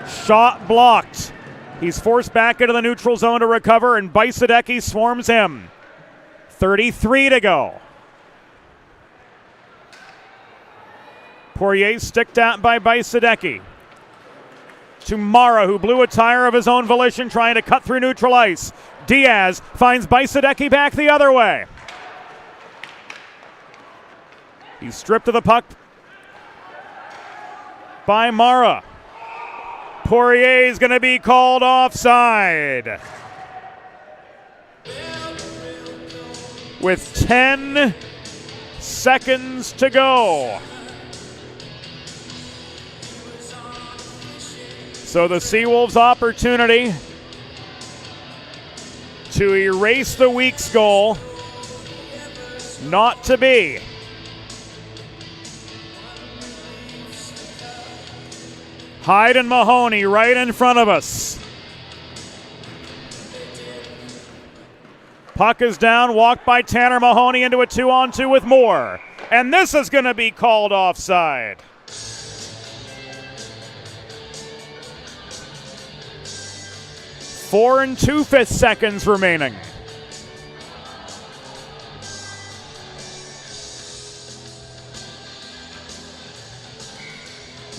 Shot blocked. He's forced back into the neutral zone to recover, and Bajsadecki swarms him. 33 to go. Poirier sticked at by Bajsadecki. To Mara, who blew a tire of his own volition, trying to cut through neutral ice. Diaz finds Bajsadecki back the other way. He's stripped of the puck by Mara. Poirier is going to be called offside. With 10 seconds to go. So the Seawolves' opportunity to erase the Weeks goal, not to be. Hyde and Mahoney right in front of us. Puck is down, walked by Tanner Mahoney into a 2-on-2 with Moore. And this is going to be called offside. Four and 2/5 seconds remaining.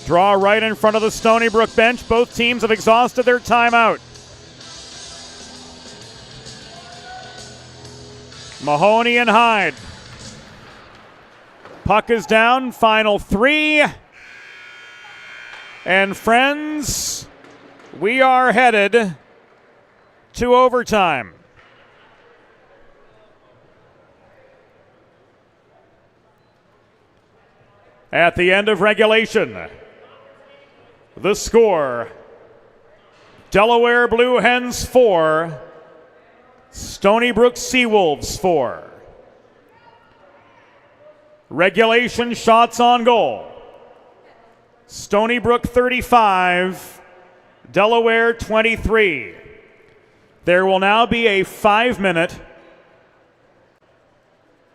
Draw right in front of the Stony Brook bench. Both teams have exhausted their timeout. Mahoney and Hyde. Puck is down, final 3. And friends, we are headed to overtime. At the end of regulation, the score, Delaware Blue Hens 4, Stony Brook Seawolves 4. Regulation shots on goal. Stony Brook 35, Delaware 23. There will now be a 5-minute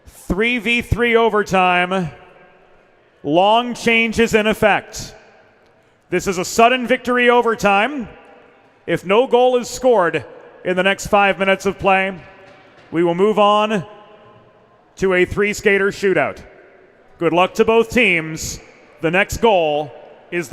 3v3 overtime. Long changes in effect. This is a sudden victory overtime. If no goal is scored in the next 5 minutes of play, we will move on to a 3-skater shootout. Good luck to both teams. The next goal is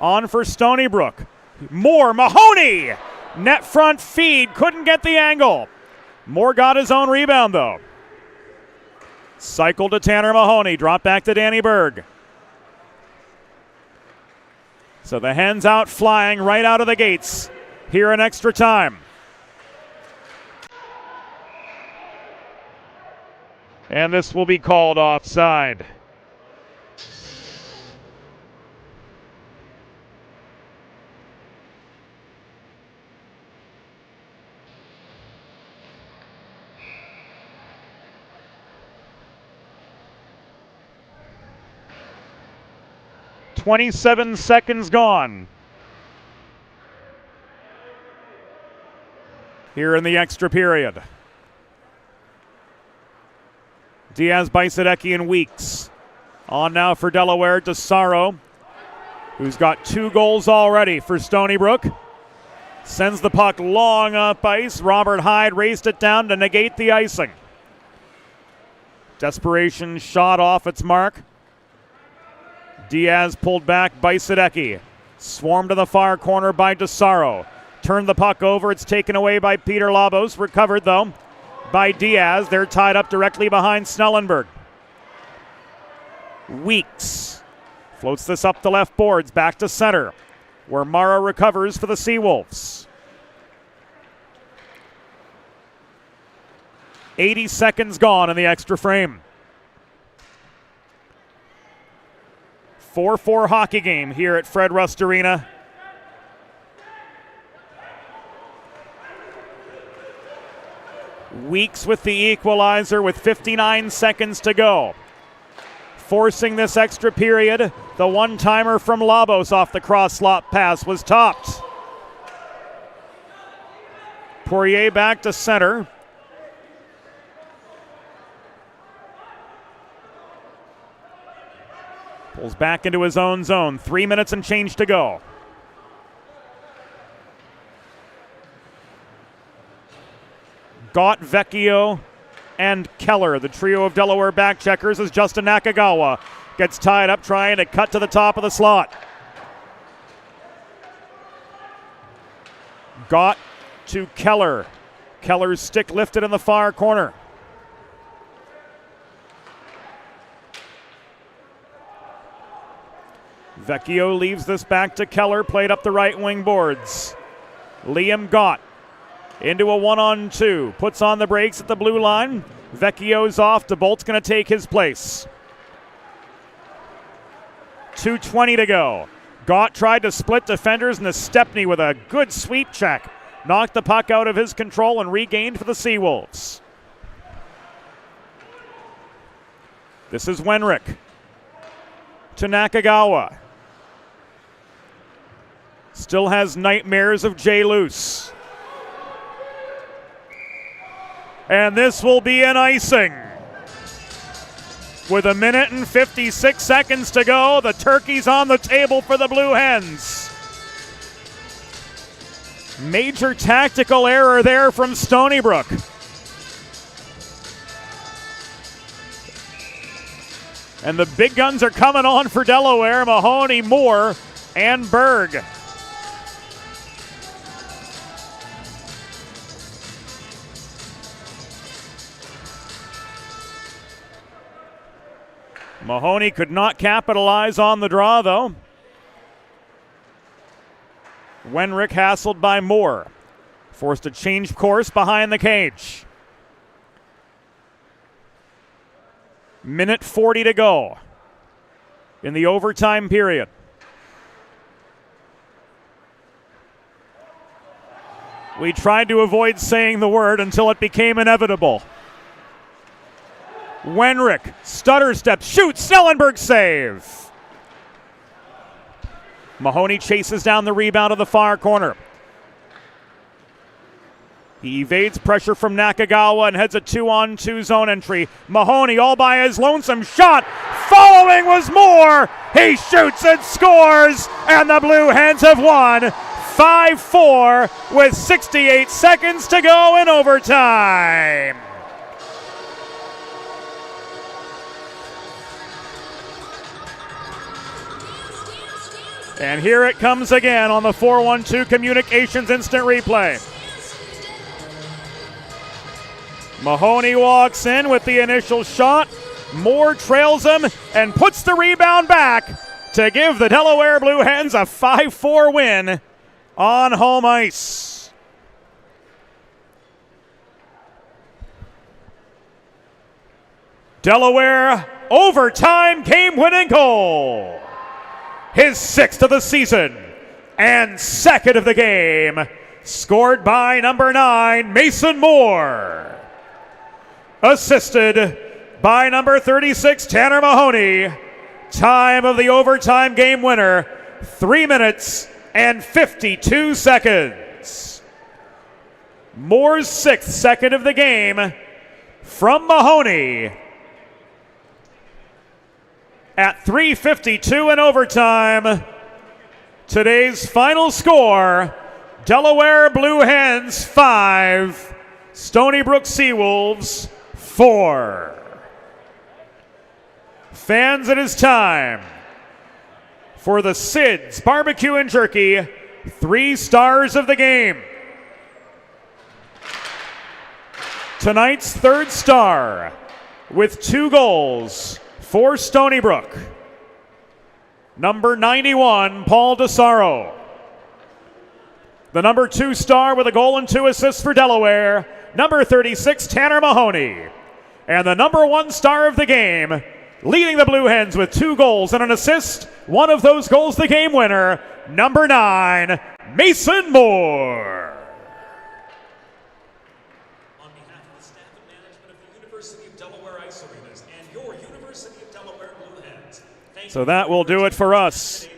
on for Stony Brook. Moore, Mahoney! Net front feed, couldn't get the angle. Moore got his own rebound though. Cycle to Tanner Mahoney, drop back to Danny Berg. So the Hens out flying right out of the gates here in extra time. And this will be called offside. "27 seconds gone here in the extra period. Diaz, Bajsadecki, and Weeks. On now for Delaware, DeSaro, who's got 2 goals already for Stony Brook. Sends the puck long up ice. Robert Hyde raced it down to negate the icing. Desperation shot off its mark. Diaz pulled back by Bajsadecki. Swarmed to the far corner by DeSaro. Turned the puck over. It's taken away by Peter Labos. Recovered, though, by Diaz. They're tied up directly behind Snellenberg. Weeks floats this up the left boards. Back to center, where Mara recovers for the Seawolves. 80 seconds gone in the extra frame. 4-4 hockey game here at Fred Rust Arena. Weeks with the equalizer with 59 seconds to go. Forcing this extra period, the one-timer from Labos off the cross-slot pass was topped. Poirier back to center. Pulls back into his own zone. 3 minutes and change to go. Gott, Vecchio, and Keller, the trio of Delaware back checkers, as Justin Nakagawa gets tied up trying to cut to the top of the slot. Gott to Keller. Keller's stick lifted in the far corner. Vecchio leaves this back to Keller, played up the right wing boards. Liam Gott into a 1-on-2, puts on the brakes at the blue line. Vecchio's off, DeBolt's going to take his place. 2:20 to go. Gott tried to split defenders, and the Stepney with a good sweep check knocked the puck out of his control and regained for the Seawolves. This is Wenrick to Nakagawa. Still has nightmares of Jay Luce. And this will be an icing. With 1 minute and 56 seconds to go, the turkey's on the table for the Blue Hens. Major tactical error there from Stony Brook. And the big guns are coming on for Delaware. Mahoney, Moore, and Berg. Mahoney could not capitalize on the draw, though. Wenrick hassled by Moore. Forced to change course behind the cage. 1:40 to go in the overtime period. We tried to avoid saying the word until it became inevitable. Wenrick, stutter step, shoots, Snellenberg save. Mahoney chases down the rebound of the far corner. He evades pressure from Nakagawa and heads a 2-on-2 zone entry. Mahoney all by his lonesome shot. Following was Moore. He shoots and scores, and the Blue Hens have won 5-4 with 68 seconds to go in overtime. And here it comes again on the 4-1-2 Communications Instant Replay. Mahoney walks in with the initial shot. Moore trails him and puts the rebound back to give the Delaware Blue Hens a 5-4 win on home ice. Delaware overtime game-winning goal. His 6th of the season and 2nd of the game, scored by number 9, Mason Moore. Assisted by number 36, Tanner Mahoney. Time of the overtime game winner, 3 minutes and 52 seconds. Moore's 6th, 2nd of the game from Mahoney. At 3:52 in overtime, today's final score, Delaware Blue Hens 5, Stony Brook Seawolves 4. Fans, it is time for the Sid's Barbecue and Jerky 3 stars of the game. Tonight's 3rd star with 2 goals for Stony Brook, number 91, Paul DeSaro. The number 2 star with a goal and 2 assists for Delaware, number 36, Tanner Mahoney. And the number 1 star of the game, leading the Blue Hens with 2 goals and an assist, one of those goals the game winner, number 9, Mason Moore. So that will do it for us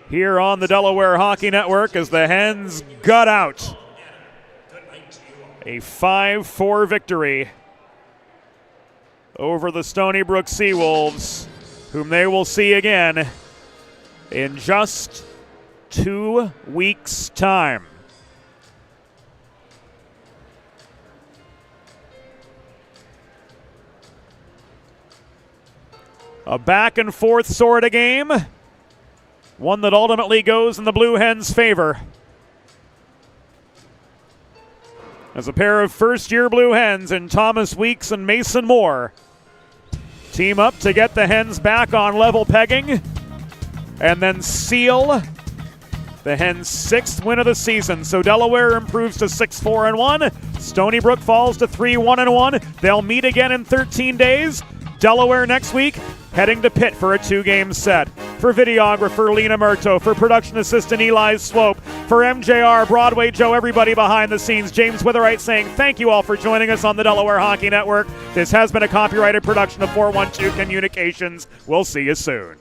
here on the Delaware Hockey Network as the Hens gut out A 5-4 victory over the Stony Brook Seawolves, whom they will see again in just 2 weeks' time. A back and forth sort of game, one that ultimately goes in the Blue Hens' favor, as a pair of first-year Blue Hens in Thomas Weeks and Mason Moore team up to get the Hens back on level pegging and then seal the Hens' 6th win of the season. So Delaware improves to 6-4-1. Stony Brook falls to 3-1-1. They'll meet again in 13 days. Delaware next week, heading to Pitt for a 2-game set. For videographer Lena Murto, for production assistant Eli Swope, for MJR, Broadway Joe, everybody behind the scenes, James Witherite saying thank you all for joining us on the Delaware Hockey Network. This has been a copyrighted production of 412 Communications. We'll see you soon.